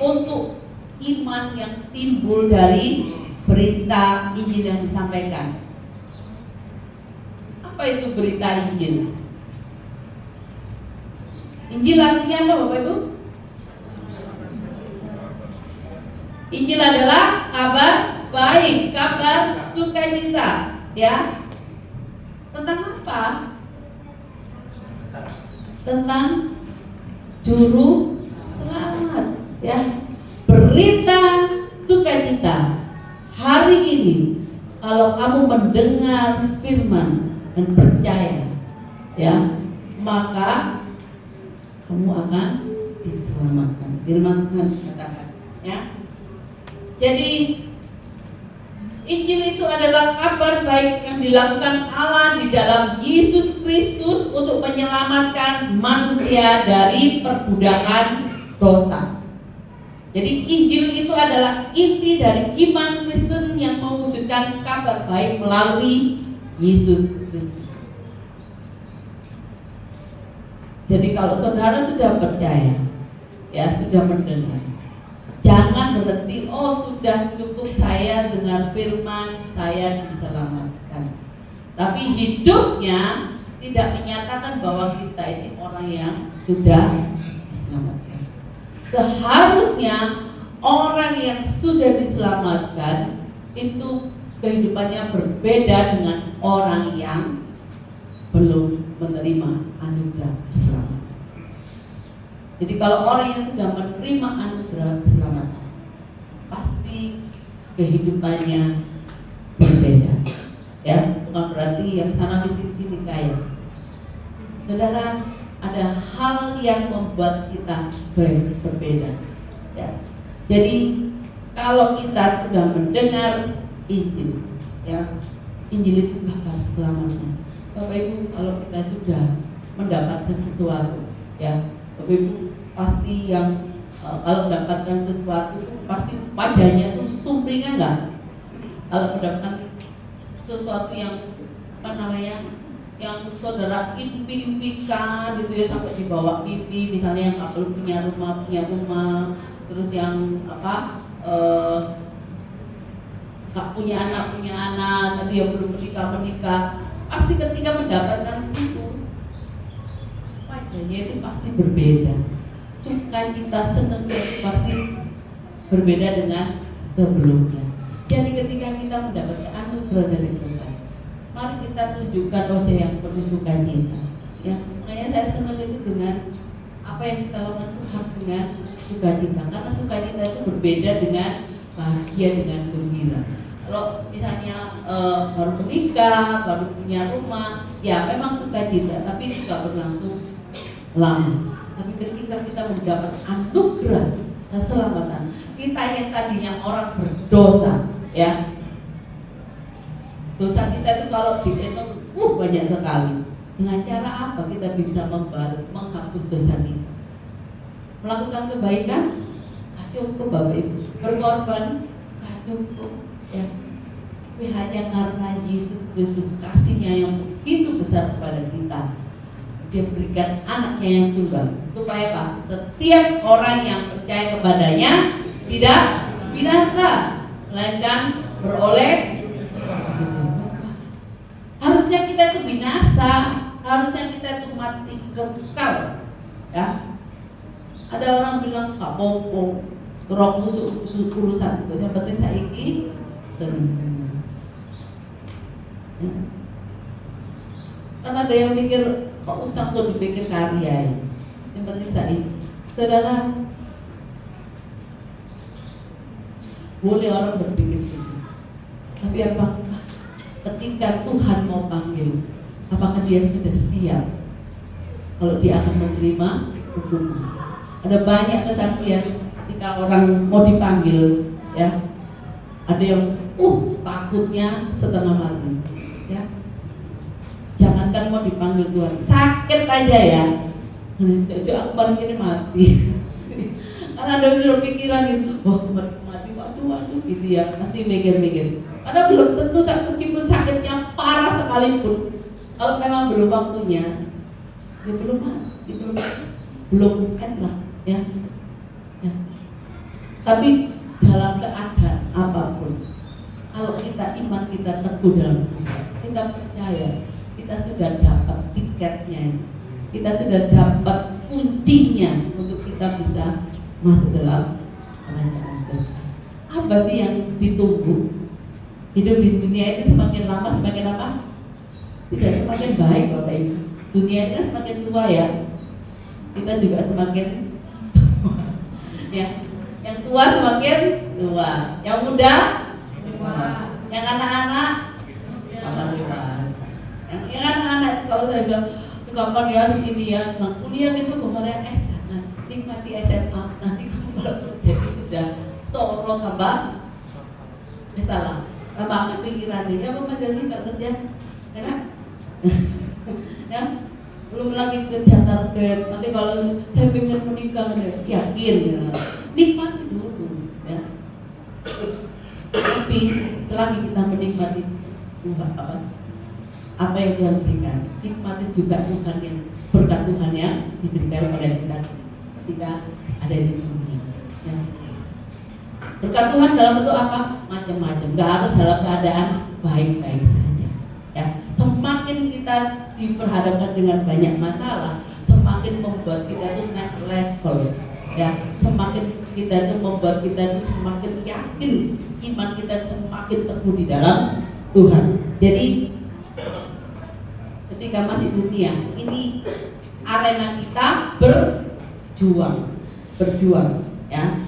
untuk iman yang timbul dari berita Injil yang disampaikan. Apa itu berita Injil? Injil artinya apa Bapak Ibu? Injil adalah kabar baik, kabar sukacita, ya. Tentang apa? Tentang juru selamat, ya. Berita sukacita. Hari ini kalau kamu mendengar firman dan percaya, ya, maka kamu akan diselamatkan. Firman Tuhan katakan, ya. Jadi Injil itu adalah kabar baik yang dilakukan Allah di dalam Yesus Kristus untuk menyelamatkan manusia dari perbudakan dosa. Jadi Injil itu adalah inti dari iman Kristen yang mewujudkan kabar baik melalui Yesus Kristus. Jadi kalau saudara sudah percaya, ya, sudah mendengar, jangan berhenti, oh sudah cukup saya dengar firman, saya diselamatkan. Tapi hidupnya tidak menyatakan bahwa kita ini orang yang sudah diselamatkan. Seharusnya orang yang sudah diselamatkan itu kehidupannya berbeda dengan orang yang belum menerima anugerah keselamatan. Jadi kalau orang yang sudah menerima anugerah keselamatan, pasti kehidupannya berbeda. Ya, bukan berarti yang sana miskin sini kaya. Saudara, ada hal yang membuat kita berbeda. Ya. Jadi kalau kita sudah mendengar Injil, ya, Injil itu kabar keselamatan. Bapak Ibu, kalau kita sudah mendapatkan sesuatu, ya, Bapak Ibu pasti yang kalau mendapatkan sesuatu pasti wajahnya itu sumringah enggak? Kalau mendapatkan sesuatu yang apa namanya, yang saudara impikan gitu ya, sampai dibawa mimpi, misalnya yang belum punya rumah, terus yang apa nggak punya anak, tadi yang belum menikah, pasti ketika mendapatkan itu wajahnya itu pasti berbeda. Sukacita, senang itu pasti berbeda dengan sebelumnya. Jadi ketika kita mendapatkan anugerah dari Tuhan, mari kita tunjukkan wajah yang penuh sukacita. Ya, makanya saya senang itu dengan apa yang kita lakukan Tuhan dengan sukacita, karena sukacita itu berbeda dengan bahagia, dengan gembira. Kalau misalnya baru menikah, baru punya rumah, ya memang sukacita, tapi itu gak berlangsung lama. Tapi ketika kita mendapat anugerah keselamatan, kita yang tadinya orang berdosa, ya, dosa kita itu kalau dihitung banyak sekali. Dengan cara apa kita bisa menghapus dosa kita? Melakukan kebaikan, gak cukup Bapak Ibu. Berkorban, gak cukup, ya. Tapi hanya karena Yesus Kristus kasihnya yang begitu besar kepada kita, Dia berikan anaknya yang tunggal, supaya apa? Setiap orang yang percaya kepadanya tidak binasa, melainkan beroleh hidup kekal. Harusnya kita itu binasa, harusnya kita itu mati kekal, ya. Ada orang bilang gak mau rokmu urusan, yang penting saiki seneng-seneng, ya. Karena ada yang mikir kok usah tuh dipikir karya, yang penting saiki. Saudara, boleh orang berpikir begitu, tapi apakah ketika Tuhan mau panggil, apakah dia sudah siap kalau dia akan menerima hukuman? Ada banyak kesaksian ketika orang mau dipanggil, ya, ada yang takutnya setengah mati, ya. Jangankan mau dipanggil Tuhan, sakit aja ya, cocok aku baru ini mati. Karena ada pikiran gitu, wah mati, waduh gitu ya, nanti mikir-mikir. Karena belum tentu, meskipun sakitnya parah sekalipun, kalau memang belum waktunya, ya belum mati, belum lah, ya. Tapi dalam keadaan apapun, kalau kita iman kita teguh dalam Tuhan, kita percaya kita sudah dapat tiketnya, kita sudah dapat kuncinya untuk kita bisa masuk dalam kerajaan surga. Apa sih yang ditunggu? Hidup di dunia itu semakin lama semakin apa? Tidak semakin baik Bapak Ibu. Dunia ini kan semakin tua ya, kita juga semakin tua, ya. Yang tua semakin tua, yang muda tua, yang anak-anak kapan dewasa. Yang anak-anak kalau saya bilang kapan ya segini ya, kuliah gitu kemarin jangan nikmati SMA, nanti kamu kalau kerja itu sudah soro tambah salah, tambah pikiran nih, apa Mas Josi nggak kerja, karena ya belum lagi kerja target, nanti kalau saya pengen menikah, yakin ya. Nikmati dulu, ya. Tapi selagi kita menikmati Tuhan, apa yang Tuhan berikan, nikmati juga Tuhan yang berkat Tuhan yang diberikan kepada kita ketika ada di dunia, ya. Berkat Tuhan dalam bentuk apa? Macam-macam. Gak harus dalam keadaan baik-baik saja, ya. Semakin kita diperhadapkan dengan banyak masalah, semakin membuat kita itu naik level, ya. Semakin kita itu membuat kita itu semakin yakin, iman kita semakin teguh di dalam Tuhan. Jadi ketika masih dunia ini arena kita berjuang, ya.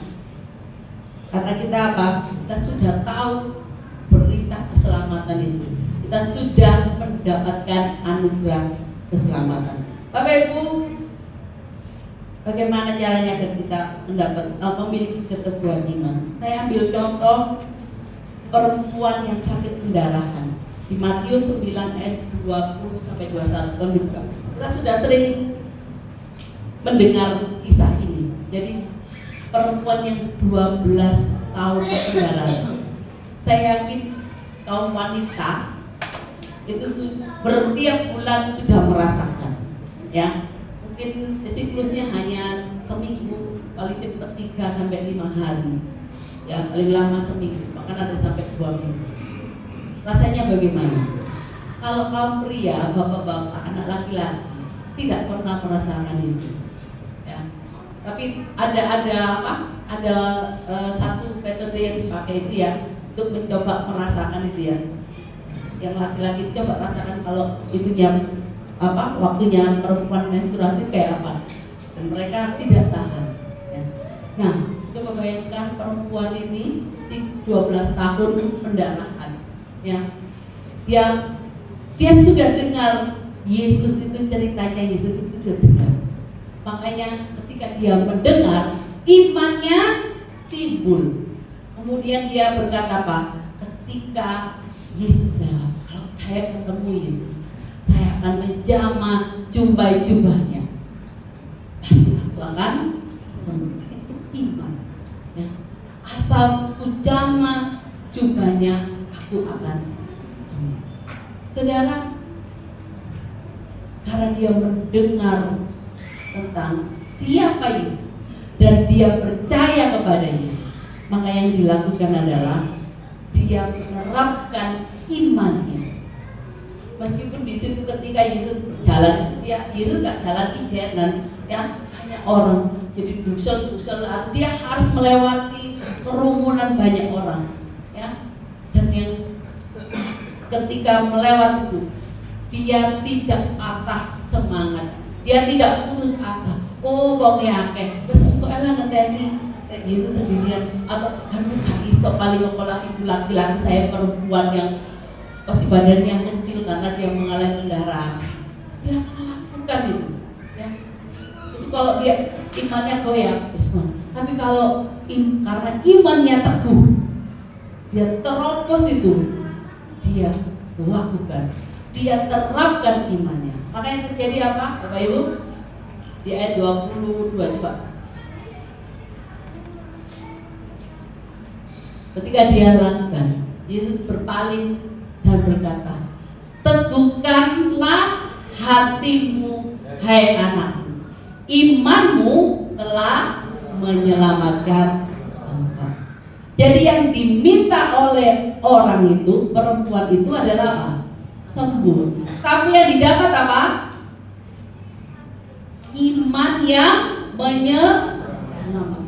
Karena kita apa? Kita sudah tahu berita keselamatan itu. Kita sudah mendapatkan anugerah keselamatan. Bapak Ibu, bagaimana caranya agar kita memiliki keteguhan iman? Saya ambil contoh perempuan yang sakit pendarahan di Matius 9 ayat 20 sampai 21 kan dibuka. Kita sudah sering mendengar kisah ini. Jadi perempuan yang 12 tahun pendarahan. Saya yakin kaum wanita itu bertiap bulan sudah merasakan, ya. Mungkin siklusnya hanya seminggu, paling cepat 3 sampai 5 hari, ya, paling lama seminggu, bahkan ada sampai 2 minggu. Rasanya bagaimana? Kalau kaum pria, bapak-bapak, anak laki-laki tidak pernah merasakan itu, ya. Tapi ada satu metode yang dipakai itu ya, untuk mencoba merasakan itu ya. Yang laki-laki coba rasakan kalau itu waktunya perempuan menstruasi kayak apa, dan mereka tidak tahan, ya. Nah, coba bayangkan perempuan ini 12 tahun pendaraan, ya. Dia sudah dengar Yesus itu, ceritanya Yesus itu sudah dengar. Makanya ketika dia mendengar, imannya timbul. Kemudian dia berkata apa? Ketika Yesus jawab, kalau saya ketemu Yesus, saya akan menjamah jubahnya. Pasti aku akan sembuh. Itu iman, ya. Asal ku jamah jubahnya, aku akan sembuh. Saudara, karena dia mendengar tentang siapa Yesus dan dia percaya kepada Yesus, maka yang dilakukan adalah dia menerapkan imannya. Meskipun di situ ketika Yesus berjalan itu Yesus gak jalan ijenan, ya, hanya orang. Jadi dusel-dusel, dia harus melewati kerumunan banyak orang, ya. Dan yang ketika melewati itu, dia tidak patah semangat, dia tidak putus asa. Oh, kok akeh, wis kok elah ngenteni Yesus sendirian, atau aduh gak iso paling laki-laki saya perempuan yang pasti badannya yang kecil karena dia mengalami pendarahan. Dia akan lakukan itu, ya. Itu kalau dia imannya goyah, tapi kalau karena imannya teguh, dia terobos itu, dia lakukan, dia terapkan imannya. Maka yang terjadi apa, Bapak Ibu? Di ayat 22 coba. Ketika dia lakukan, Yesus berpaling dan berkata, teguhkanlah hatimu, hai anakku, imanmu telah menyelamatkan engkau. Jadi yang diminta oleh orang itu, perempuan itu adalah apa? Sembuh. Tapi yang didapat apa? Iman yang menyelamatkan.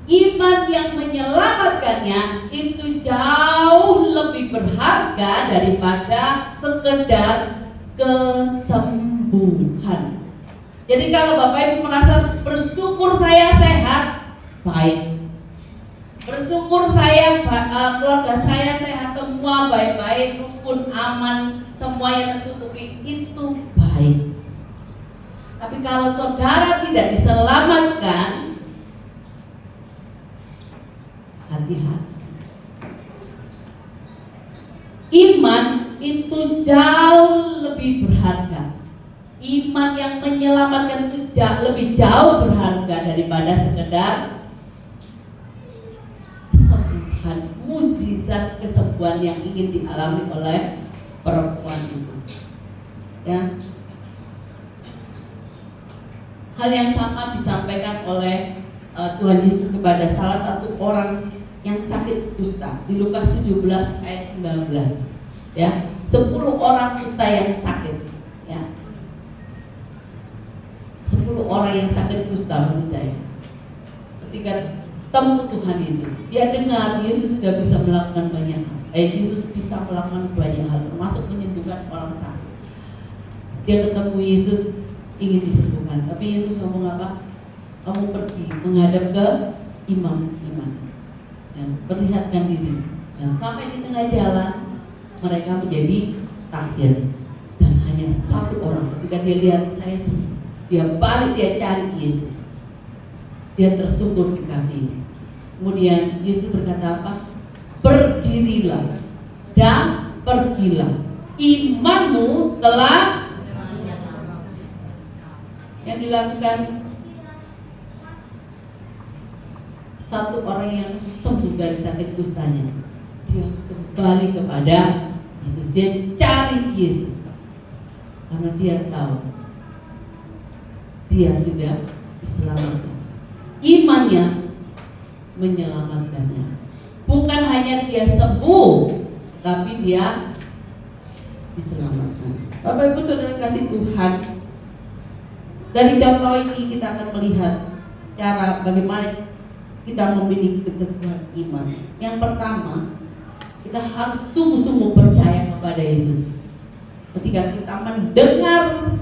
Iman yang menyelamatkannya itu jauh lebih berharga daripada sekedar kesembuhan. Jadi kalau Bapak Ibu merasa bersyukur saya sehat, baik. Bersyukur saya keluarga saya sehat, semua baik-baik, rukun, aman, semuanya tercukupi, itu baik. Tapi kalau saudara tidak diselamatkan, hati-hati. Iman itu jauh lebih berharga. Iman yang menyelamatkan itu lebih jauh berharga daripada sekedar kesembuhan, mukjizat kesembuhan yang ingin dialami oleh perempuan itu. Ya. Hal yang sama disampaikan oleh Tuhan Yesus kepada salah satu orang yang sakit kusta di Lukas 17 ayat 19. Ya, 10 orang kusta yang sakit, ya. 10 orang yang sakit kusta maksud saya. Ketika temu Tuhan Yesus, dia dengar Yesus sudah bisa melakukan banyak hal. Yesus bisa melakukan banyak hal, termasuk menyembuhkan orang sakit. Dia ketemu Yesus ingin disembuhkan, tapi Yesus ngomong apa? Kamu pergi menghadap ke imam, yang perlihatkan diri. Dan sampai di tengah jalan mereka menjadi tahir, dan hanya satu orang ketika dia lihat saya sembuh, dia balik, dia cari Yesus, dia tersungkur di kaki. Kemudian Yesus berkata apa? Berdirilah dan pergilah, imanmu telah. Yang dilakukan satu orang yang sembuh dari sakit kustanya, dia kembali kepada Yesus, dia cari Yesus karena dia tahu dia sudah diselamatkan. Imannya menyelamatkannya. Bukan hanya dia sembuh, tapi dia diselamatkan. Bapak Ibu Saudara kasih Tuhan, dari contoh ini kita akan melihat cara bagaimana kita memiliki keteguhan iman. Yang pertama, kita harus sungguh-sungguh percaya kepada Yesus. Ketika kita mendengar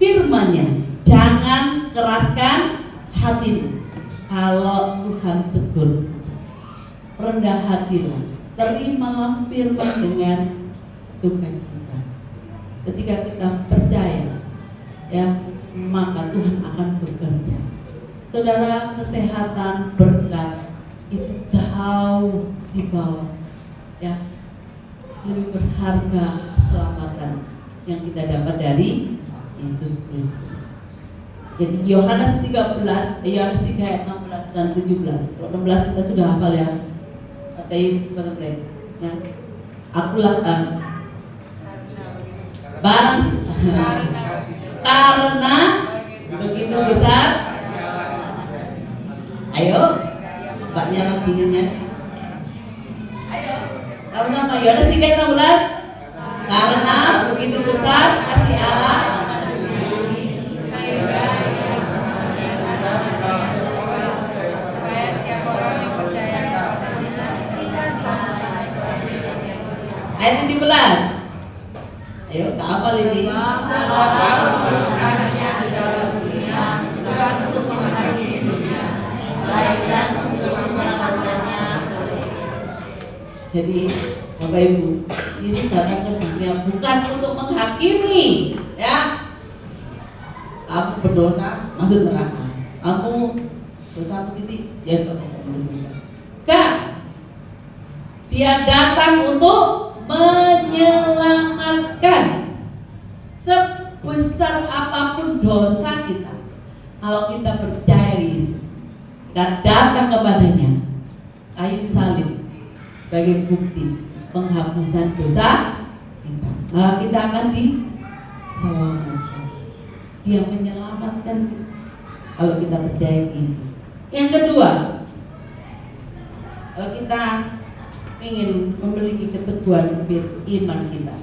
firman-Nya, jangan keraskan hatimu. Kalau Tuhan tegur, rendah hatilah, terimalah firman dengan sukacita. Ketika kita percaya, ya, maka Tuhan akan bekerja. Saudara, kesehatan, berkat itu jauh di bawah, ya, lebih berharga keselamatan yang kita dapat dari Yesus Kristus. Jadi Yohanes 3 ayat 16 dan 17. Kalau 16 kita sudah hafal ya. Kata Yesus kepada mereka, ya, akulah barang karena begitu besar. Ayo, mbaknya lagi ingat. Ayo, sama-sama Yohanes 3:16. Karena begitu besar kasih Allah ayat 17. Ayo, tak hafal ini. Jadi, Bapak Ibu, Yesus datang ke dunia bukan untuk menghakimi, ya. Kamu berdosa, masuk neraka. Kamu dosa titik, ya sudah kamu. Kan? Dia datang untuk menyelamatkan. Sebesar apapun dosa kita, kalau kita percaya Yesus dan datang kepadanya, kayu salib sebagai bukti penghapusan dosa kita, maka kita akan diselamatkan. Dia menyelamatkan kalau kita percaya Yesus. Yang kedua, kalau kita ingin memiliki keteguhan iman kita,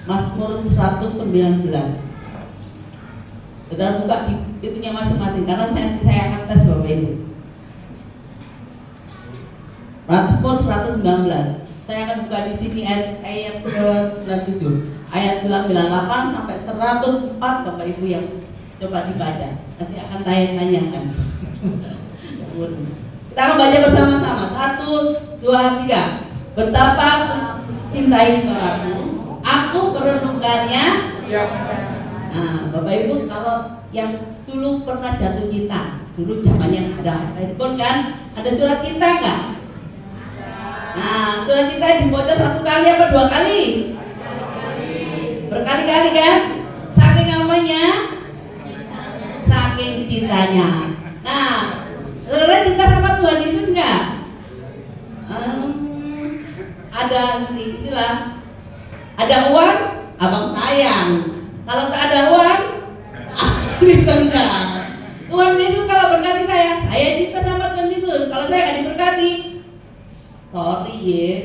Mazmur 119. Saudara buka di itunya masing-masing karena saya akan tes Bapak Ibu. Mazmur 119. Saya akan buka di sini ayat ke-97, ayat 98 sampai 104 Bapak Ibu yang coba dibaca. Nanti akan tanya-tanyakan. Kita akan baca bersama-sama. 1, 2, 3. Betapa cintai Torah-Mu, aku merenungkannya. Nah, Bapak Ibu, kalau yang dulu pernah jatuh cinta, dulu zamannya ada handphone kan, ada surat cinta kan? Nah, surat cinta dibaca 1 kali apa 2 kali? Berkali-kali kan? Saking apanya? Saking cintanya. Nah, saudara cinta sama Tuhan Yesus nggak? Ada istilah, ada uang, abang sayang. Kalau tak ada uang, ditendang. Tuhan Yesus kalau berkati saya cinta sama Tuhan Yesus. Kalau saya nggak diberkati, sorry ya,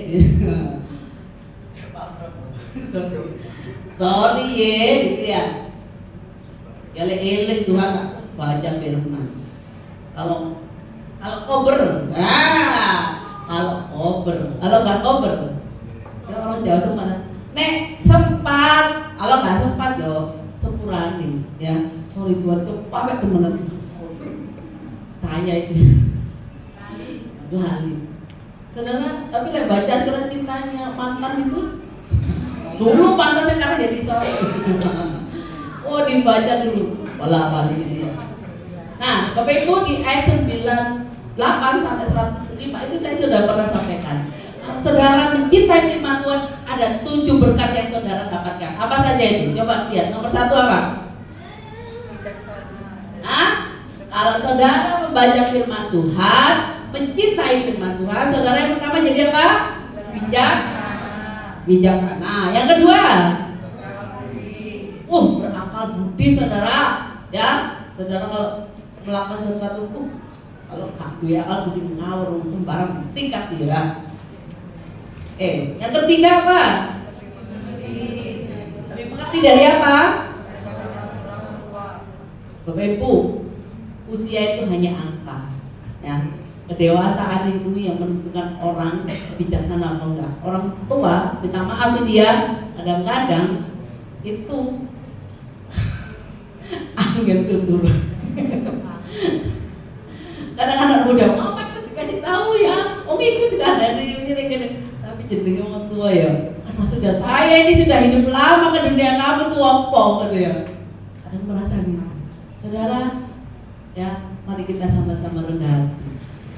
sorry ya, gitu ya. Elek-elek Tuhan tak baca firman. Kalau kober, kalau nggak kober, kalau orang Jawa semua, nek sempat, kalau nggak sempat yo sepurani, ya. Sorry Tuhan, coba temenan. Saya itu lali. Saudara, tapi lah baca surat cintanya mantan itu. Dulu mantan, sekarang jadi sorry. Oh, dibaca dulu, balik gitu ya. Nah, Bapak Ibu di ayat 98 sampai 105 itu saya sudah pernah sampaikan. Kalau saudara mencintai firman Tuhan, ada 7 berkat yang saudara dapatkan. Apa saja itu? Coba lihat. Nomor 1 apa? Kalau saudara membaca firman Tuhan, mencintai firman Tuhan, saudara yang pertama jadi apa? Bijaksana. Yang kedua, berakal budi saudara. Ya, saudara kalau melakukan sesuatu, kalau duwe akal budi ngawur sembarang disikat ya. Yang ketiga apa? Lebih mengerti dari apa? Bapak Ibu, usia itu hanya angka, ya. Kedewasaan itu yang menentukan orang bijaksana apa enggak. Orang tua, minta maaf dia, kadang-kadang itu angin tutur. Kadang anak muda, mama pasti dikasih tahu ya, om ikut kan dari gini. Tapi jenenge orang tua ya, karena sudah saya ini sudah hidup lama ke dunia kamu tuh apa gitu ya. Kadang merasa gitu. Saudara, ya mari kita sama-sama rendah hati,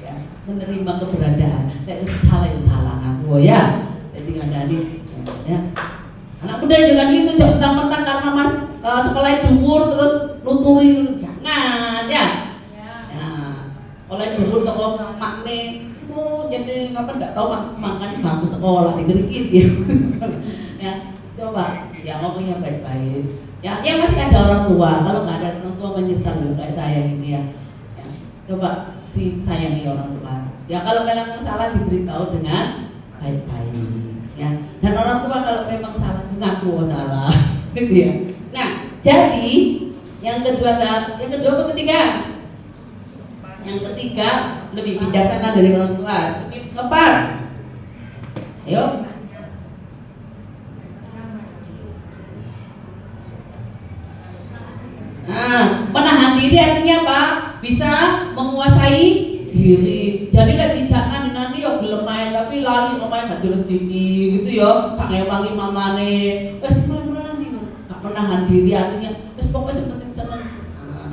ya menerima keberadaan. Nek salah ya salah aku ya. Jadi adik-adik, ya. Anak muda jangan gitu, jangan mentang-mentang karena sekolah dhuwur terus nuturi, jangan ya. Oleh dhuwur toko makne, jadi ngapain nggak tahu makan bangku sekolah digerikit ya. Ya, coba ya ngomongnya baik-baik. Ya masih ada orang tua, kalau nggak ada orang tua menyesal loh kayak saya gini ya. Coba disayangi orang tua. Ya kalau memang salah diberitahu dengan baik-baik. Ya, dan orang tua kalau memang salah mengaku salah, gitu ya. Nah, jadi yang kedua apa ketiga? Yang ketiga lebih bijaksana dari orang tua. Lebih keempat. Ayo. Nah, menahan diri artinya apa? Bisa menguasai diri. Jadi lagi jangan nanti yo gelem ae tapi lali omae gak terus iki gitu ya. Tak ngewangi mamane. Wis menahan gak menahan diri artinya wis pokoknya penting seneng.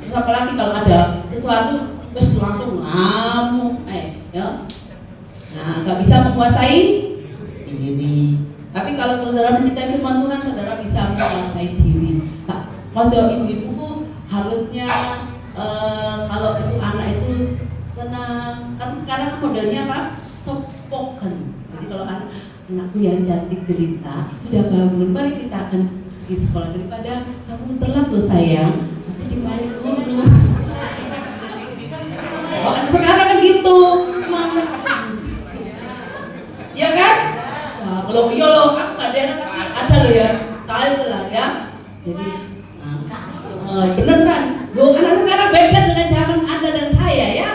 Terus apalagi kalau ada sesuatu wis langsung ngamuk ya. Nah, gak bisa menguasai diri. Tapi kalau saudara mencintai firman Tuhan, saudara bisa menguasai diri. Maksud ibu-ibu harusnya kalau itu anak itu tenang. Kan sekarang modelnya apa? Soft spoken. Jadi kalau anakku yang cantik jelita sudah bangun, mari kita akan pergi sekolah daripada kamu telat loh sayang. Nanti dimarahin guru. Oh, anak sekarang kan gitu. Ya kan? Nah, kalau iya loh, aku nggak ada anak tapi ada loh ya. Kalian itu lah ya. Jadi beneran. Loh, anak sekarang beda dengan zaman Anda dan saya ya.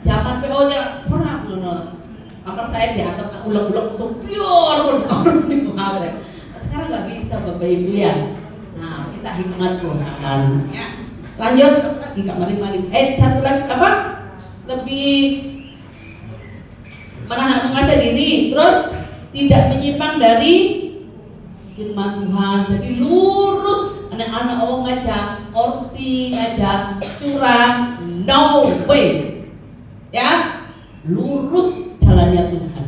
Zaman VO-nya frap ngono. Kamar saya diatap ulang-ulang sopior berkorun di kamar. Sekarang nggak bisa Bapak Ibu ya. Nah, kita hikmat Tuhan ya. Lanjut lagi kemarin. Satu lagi apa? Lebih menahan menguasai diri, terus tidak menyimpang dari firman Tuhan. Jadi lurus, anak-anak orang ngajak korupsi, ngajak curang, no way. Ya, lurus jalannya Tuhan.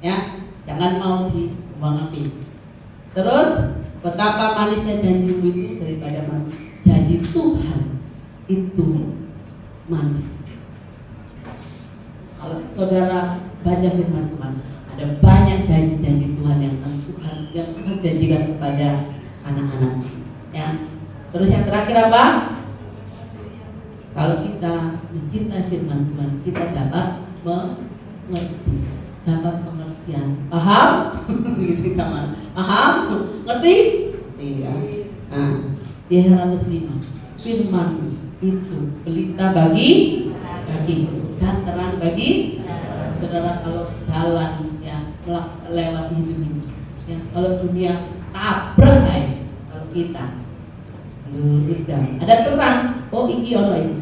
Ya, jangan mau dibuang-buang. Terus betapa manisnya janjimu itu daripada janji Tuhan itu manis. Kalau saudara baca firman Tuhan, ada banyak janji-janji Tuhan yang Tuhan janjikan kepada anak-anak. Ya. Terus yang terakhir apa? Kalau kita mencintai firman Tuhan, kita dapat mengerti, dapat pengertian. Paham? Gitu teman. Paham? Ngerti? Iya. Nah, di 105 firman itu pelita bagi dan terang bagi saudara. Kalau jalan ya lewati hidup ini ya, kalau dunia tabrak kalau kita lurus dan ada terang, oh iki ono iki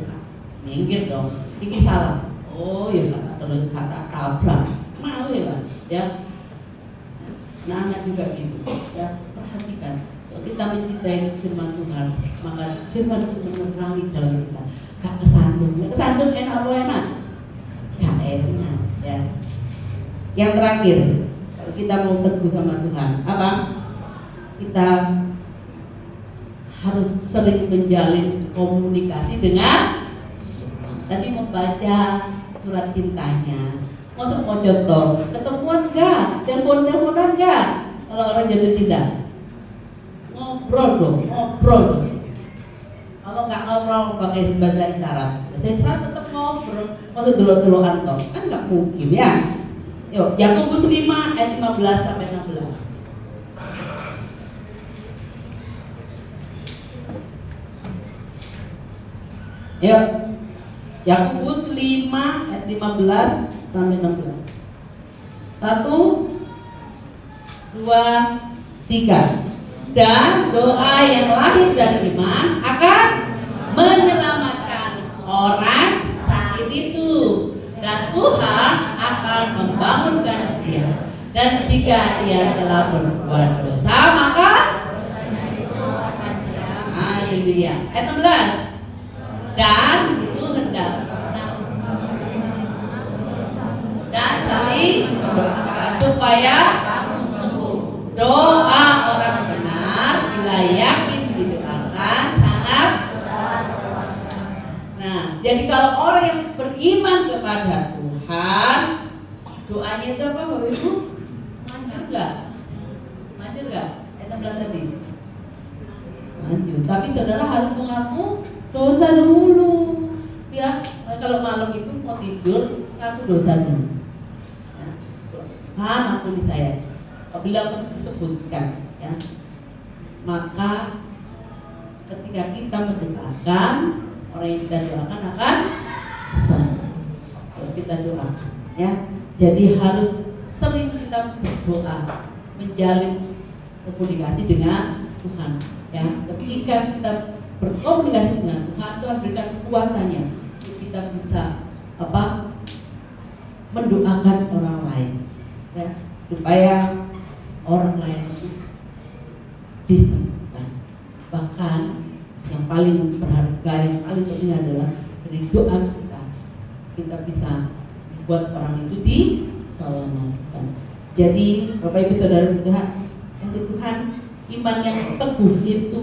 minggir dong, iki salah, oh ya kata tabrak mau ya. Nah anak juga gitu ya, perhatikan kalau kita mencintai firman Tuhan, maka firman itu menerangi jalan kita. Gak kesandung enak apa enak? Gak enak ya. Yang terakhir, kalau kita mau teguh sama Tuhan, apa? Kita harus sering menjalin komunikasi dengan tadi membaca surat cintanya. Maksud mau contoh, ketemuan enggak? Telepon-teleponan enggak? Kalau orang jatuh cinta, ngobrol dong. Kalau nggak ngobrol pakai bahasa isyarat tetap ngobrol. Maksud dulu-duluan toh, kan nggak mungkin ya. Yuk, Yakobus 5 ayat 15 sampai 16. Yuk, Yakobus 5 ayat 15 sampai 16. 1, 2, 3. Dan doa yang lahir dari iman akan menyelamatkan orang sakit itu, dan Tuhan akan membangunkan dia. Dan jika ia telah berbuat dosa, maka haleluya. Ayat 16. Dan itu hendak dan saling mendoakan supaya sembuh. Doa orang benar bila yakin didoakan sangat. Nah, jadi kalau orang yang beriman kepada Tuhan, doanya itu apa Bapak Ibu? Manjur nggak? Manjur nggak? Ayat 16 tadi. Manjur. Tapi saudara harus mengaku dosa dulu. Ya, kalau malam itu mau tidur, ngaku dosa dulu. Ya. Tuhan ampuni saya. Apabila disebutkan, ya, maka ketika kita mendoakan, orang yang kita doakan akan sembuh. Kalau kita doakan, ya. Jadi harus sering kita berdoa, menjalin komunikasi dengan Tuhan. Ya, ketika kita berkomunikasi dengan Tuhan, Tuhan berikan kuasanya untuk kita bisa mendoakan orang lain, ya, supaya orang lain disembuhkan. Bahkan yang paling berharga, yang paling penting adalah dari doa kita bisa buat orang itu diselamatkan. Jadi Bapak Ibu Saudara Tuhan, kasih Tuhan, iman yang teguh itu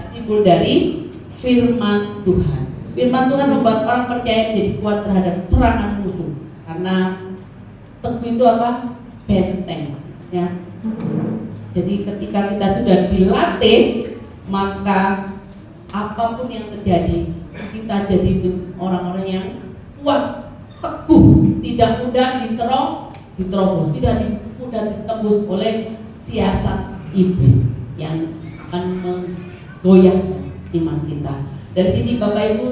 timbul dari firman Tuhan. Firman Tuhan membuat orang percaya menjadi kuat terhadap serangan musuh. Karena teguh itu apa? Benteng, ya. Jadi ketika kita sudah dilatih, maka apapun yang terjadi, kita jadi orang-orang yang kuat, teguh, tidak mudah diterobos, tidak mudah ditembus oleh siasat iblis yang akan menggoyahkan iman kita. Dari sini Bapak Ibu,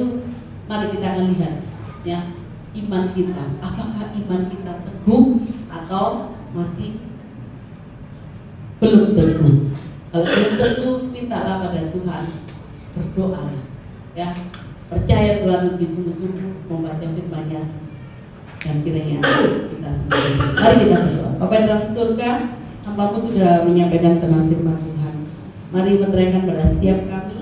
mari kita melihat, ya, iman kita. Apakah iman kita teguh atau masih belum teguh? Kalau belum teguh, mintalah pada Tuhan, berdoalah, ya, percaya Tuhan lebih sungguh-sungguh membaca firman-Nya, dan kiranya kita sendiri. Mari kita berdoa. Bapa dalam surga, hamba-Mu sudah menyampaikan tentang firman Tuhan. Mari menerangkan pada setiap kami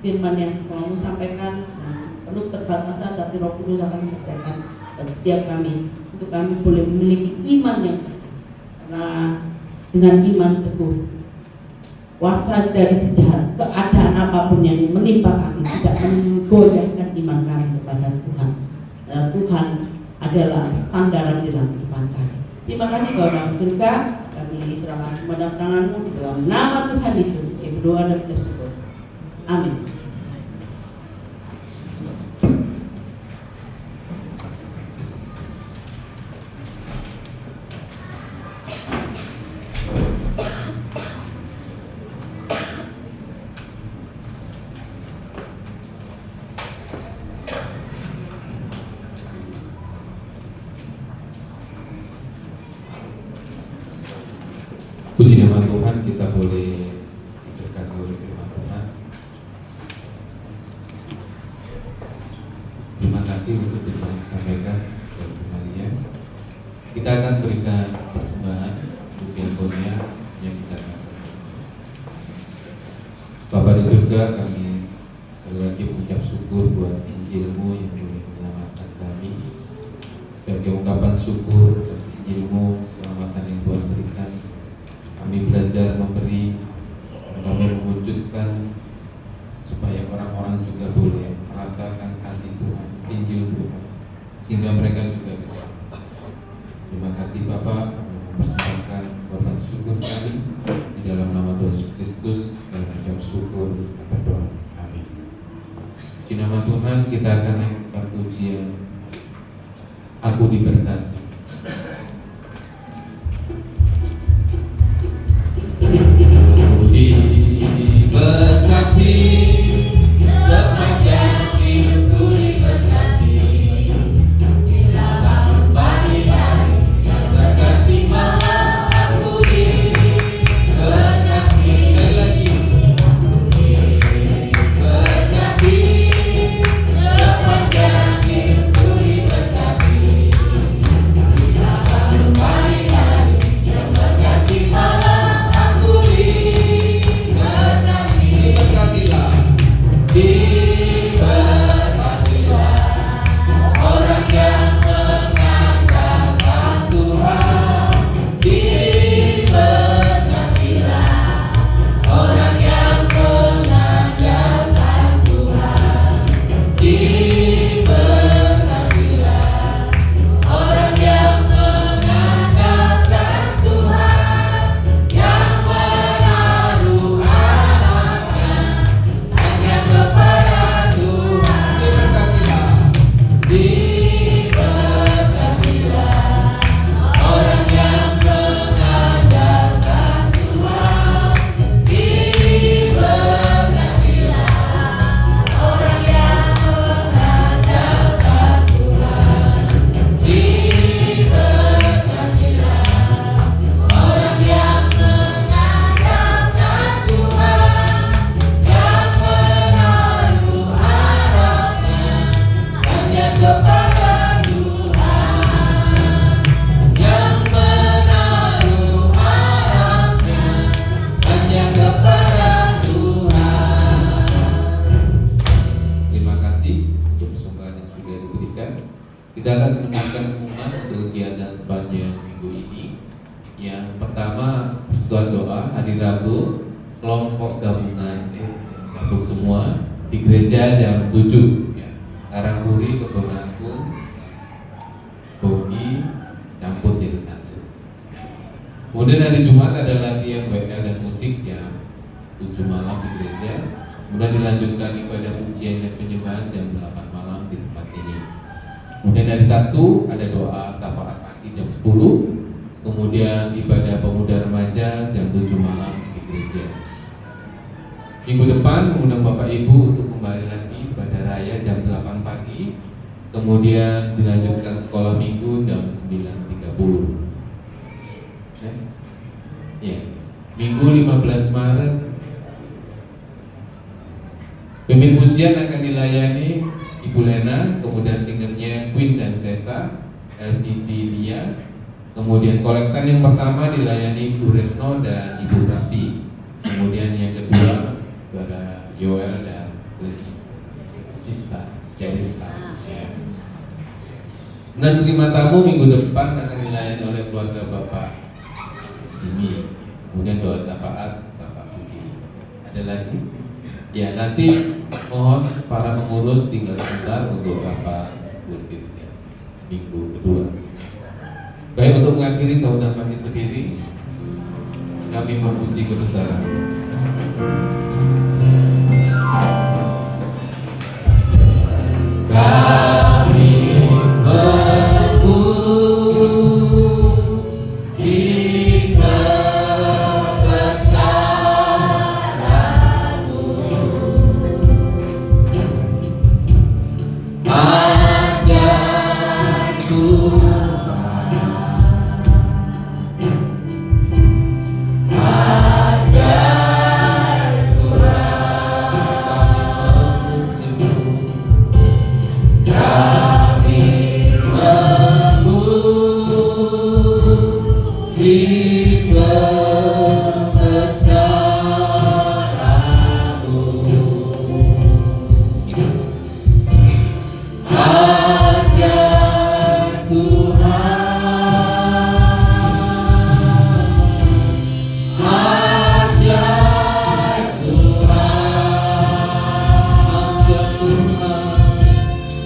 firman yang Mu sampaikan, dan penuh terbatasan, tapi Roh Kudus akan menerangkan pada setiap kami, untuk kami boleh memiliki iman yang teguh. Karena dengan iman teguh, kuasa dari sejahat, keadaan apapun yang menimpa kami tidak menggoyahkan iman kami kepada Tuhan. Tuhan adalah sandaran dalam kehidupan kami. Terima kasih Bapak surga, kami serahkan semua dalam tangan-Mu di dalam nama Tuhan Yesus. Kami berdoa dan bersyukur. Amin. Puji nama Tuhan, kita boleh diberkati oleh firman Tuhan. Terima kasih untuk firman yang disampaikan dari Bu Maria. Kita akan berikan persembahan untuk diakonia yang kita dapat. Bapa di surga, kami sekali lagi mengucap syukur buat Injil-Mu yang boleh menyelamatkan kami. Sebagai ungkapan syukur atas Injil-Mu, keselamatan yang Tuhan berikan, kami belajar memberi, kami mewujudkan supaya orang-orang juga boleh merasakan kasih Tuhan, Injil Tuhan, sehingga mereka juga bisa. Terima kasih Bapak, kami mempersembahkan korban syukur kami di dalam nama Tuhan Yesus Kristus, dan mengucap syukur dan berdoa. Amin. Di nama Tuhan kita akan naikkan pujian Aku Diberkati. Diberkati, sepanjang hidupku diberkati. Bila bangun pagi hari, berkati malam aku diberkati. Sekali lagi. Diberkati, Kita akan mendengarkan pengumuman untuk kegiatan sepanjang minggu ini. Yang pertama, persekutuan doa hari Rabu, kelompok gabungan gabung semua di gereja jam 7 ya. Karangpuri, Kebonagung, Bogi campur jadi satu. Kemudian hari Jumat ada latihan WL dan musik jam 7 malam di gereja. Kemudian dilanjutkan ibadah pujian dan penyembahan jam 8 malam di tempat ini. Kemudian hari Sabtu ada doa syafaat pagi jam 10. Kemudian ibadah pemuda remaja jam 7 malam di gereja. Minggu depan mengundang Bapak Ibu untuk kembali lagi ibadah raya jam 8 pagi. Kemudian dilanjutkan sekolah minggu jam 9.30. Next. Ya. Minggu 15 Maret pimpin pujian akan dilayani Ibu Lena, kemudian singernya Queen dan Sesa, LCD Lia. Kemudian kolektan yang pertama dilayani Ibu Retno dan Ibu Prati. Kemudian yang kedua saudara Yoel dan Krista, Jalista. Ya. Dan terima tamu minggu depan akan dilayani oleh keluarga Bapak Jimmy. Kemudian doa syafaat Bapak Budi. Ada lagi? Ya, nanti mohon para pengurus tinggal sebentar untuk rapat rutin ya, minggu kedua. Baik, untuk mengakhiri saudara bangkit berdiri, kami memuji kebesaran. Kami memuji kebesaran-Mu,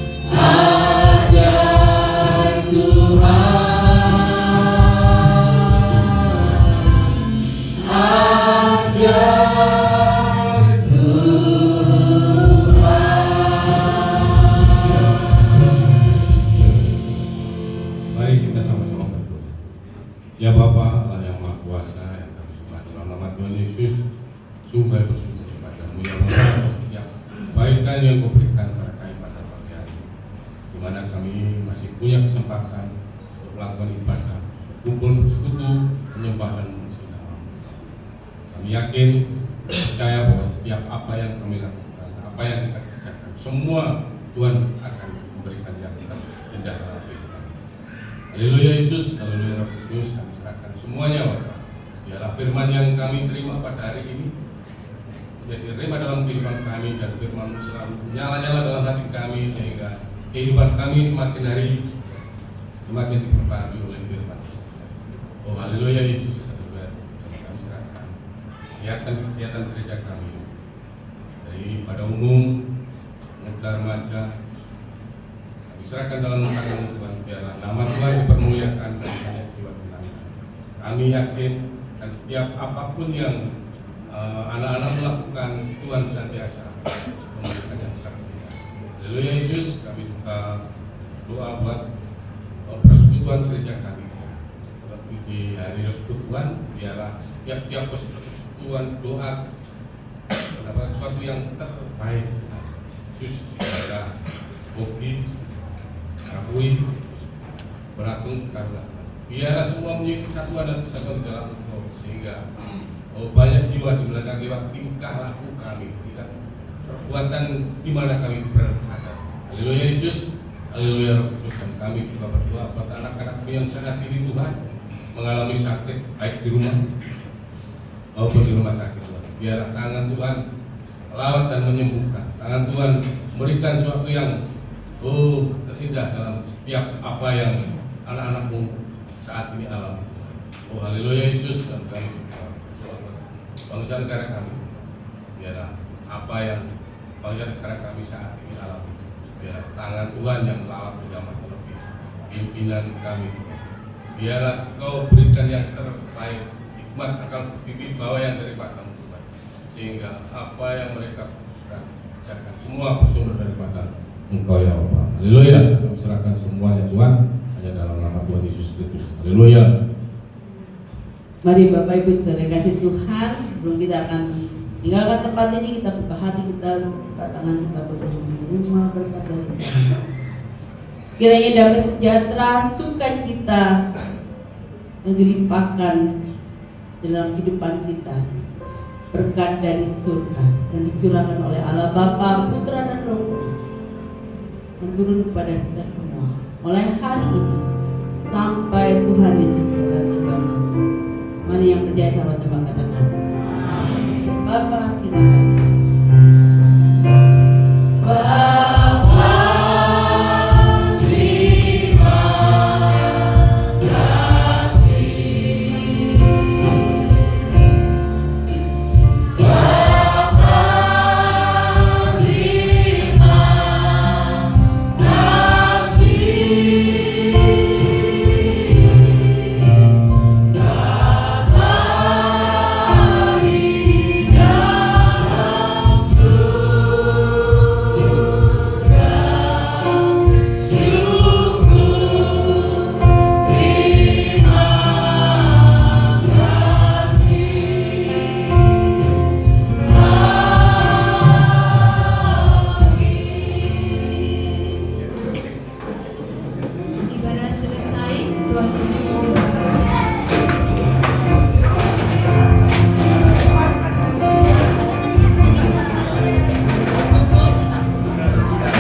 ajar Tuhan, ajar Mari kita sama-sama berdoa. Ya Bapa, Allah yang Maha Kuasa, yang kami sembah dalam nama Tuhan Yesus, sungguh bersyukur kepadamu ya Allah atas setiap kebaikan yang Kau berikan kepada kami pada pagi hari ini, di mana kami masih punya kesempatan untuk melakukan ibadah, berkumpul bersekutu, menyembah dan memuji nama-Mu. Kami yakin, percaya bahwa setiap apa yang kami lakukan, apa yang kita kerjakan, semua Tuhan akan memberikan yang terindah dalam hidup kami. Haleluya Yesus, haleluya Roh Kudus, kami serahkan semuanya Bapak. Biarlah firman yang kami terima pada hari ini menjadi rema dalam kehidupan kami, dan firman-Mu selalu nyala-nyala dalam hati kami, sehingga kehidupan kami semakin hari semakin diperbarui oleh firman. Oh haleluya Yesus, haleluya. Kami serahkan kegiatan gereja kami dari pada umum, muda remaja, serahkan dalam tangan-Mu Tuhan, biarlah nama Tuhan dipermuliakan dan banyak jiwa dimenangkan. Kami yakin dan setiap apapun yang anak-anak melakukan, Tuhan senantiasa memberikan yang besar. Haleluya Yesus, kami juga doa buat persekutuan gereja kami. Di hari Rabu Tuhan, biarlah tiap-tiap persekutuan doa mendapat sesuatu yang terbaik, khusus di daerah Bogi, Akui, Beratung, karena biarlah semua menjadi kesatuan dan kesatuan dalam Engkau, sehingga banyak jiwa dimenangkan lewat tingkah laku kami, tidak perbuatan di mana kami berada. Haleluya Yesus, haleluya Roh Kudus. Dan kami juga berdoa buat anak-anak yang sangat diri Tuhan mengalami sakit, baik di rumah maupun di rumah sakit. Biarlah tangan Tuhan melawat dan menyembuhkan. Tangan Tuhan memberikan sesuatu yang terindah dalam setiap apa yang anak-anakmu saat ini alami. Oh haleluya Yesus, dan kami bangsa negara kami, biarlah apa yang bangsa negara kami saat ini alami, biarlah tangan Tuhan yang melawat menjamah terlebih pimpinan kami. Biarlah Kau berikan yang terbaik, hikmat, akal, bibit bawah yang daripada Tuhan, sehingga apa yang mereka putuskan jaga semua bersumber daripada Engkau ya Bapa. Haleluya. Kami serahkan semuanya Tuhan hanya dalam nama Tuhan Yesus Kristus. Haleluya. Mari Bapak Ibu Saudara kasih Tuhan, sebelum kita akan tinggalkan tempat ini, kita buka hati kita, buka tangan kita berdoa menerima berkat dari Tuhan. Kiranya damai sejahtera, sukacita yang dilimpahkan dalam kehidupan kita, berkat dari surga yang dicurahkan oleh Allah Bapa, Putra dan Roh Kudus, yang turun kepada kita semua mulai hari ini sampai Tuhan Yesus datang. Mari yang percaya sama-sama katakan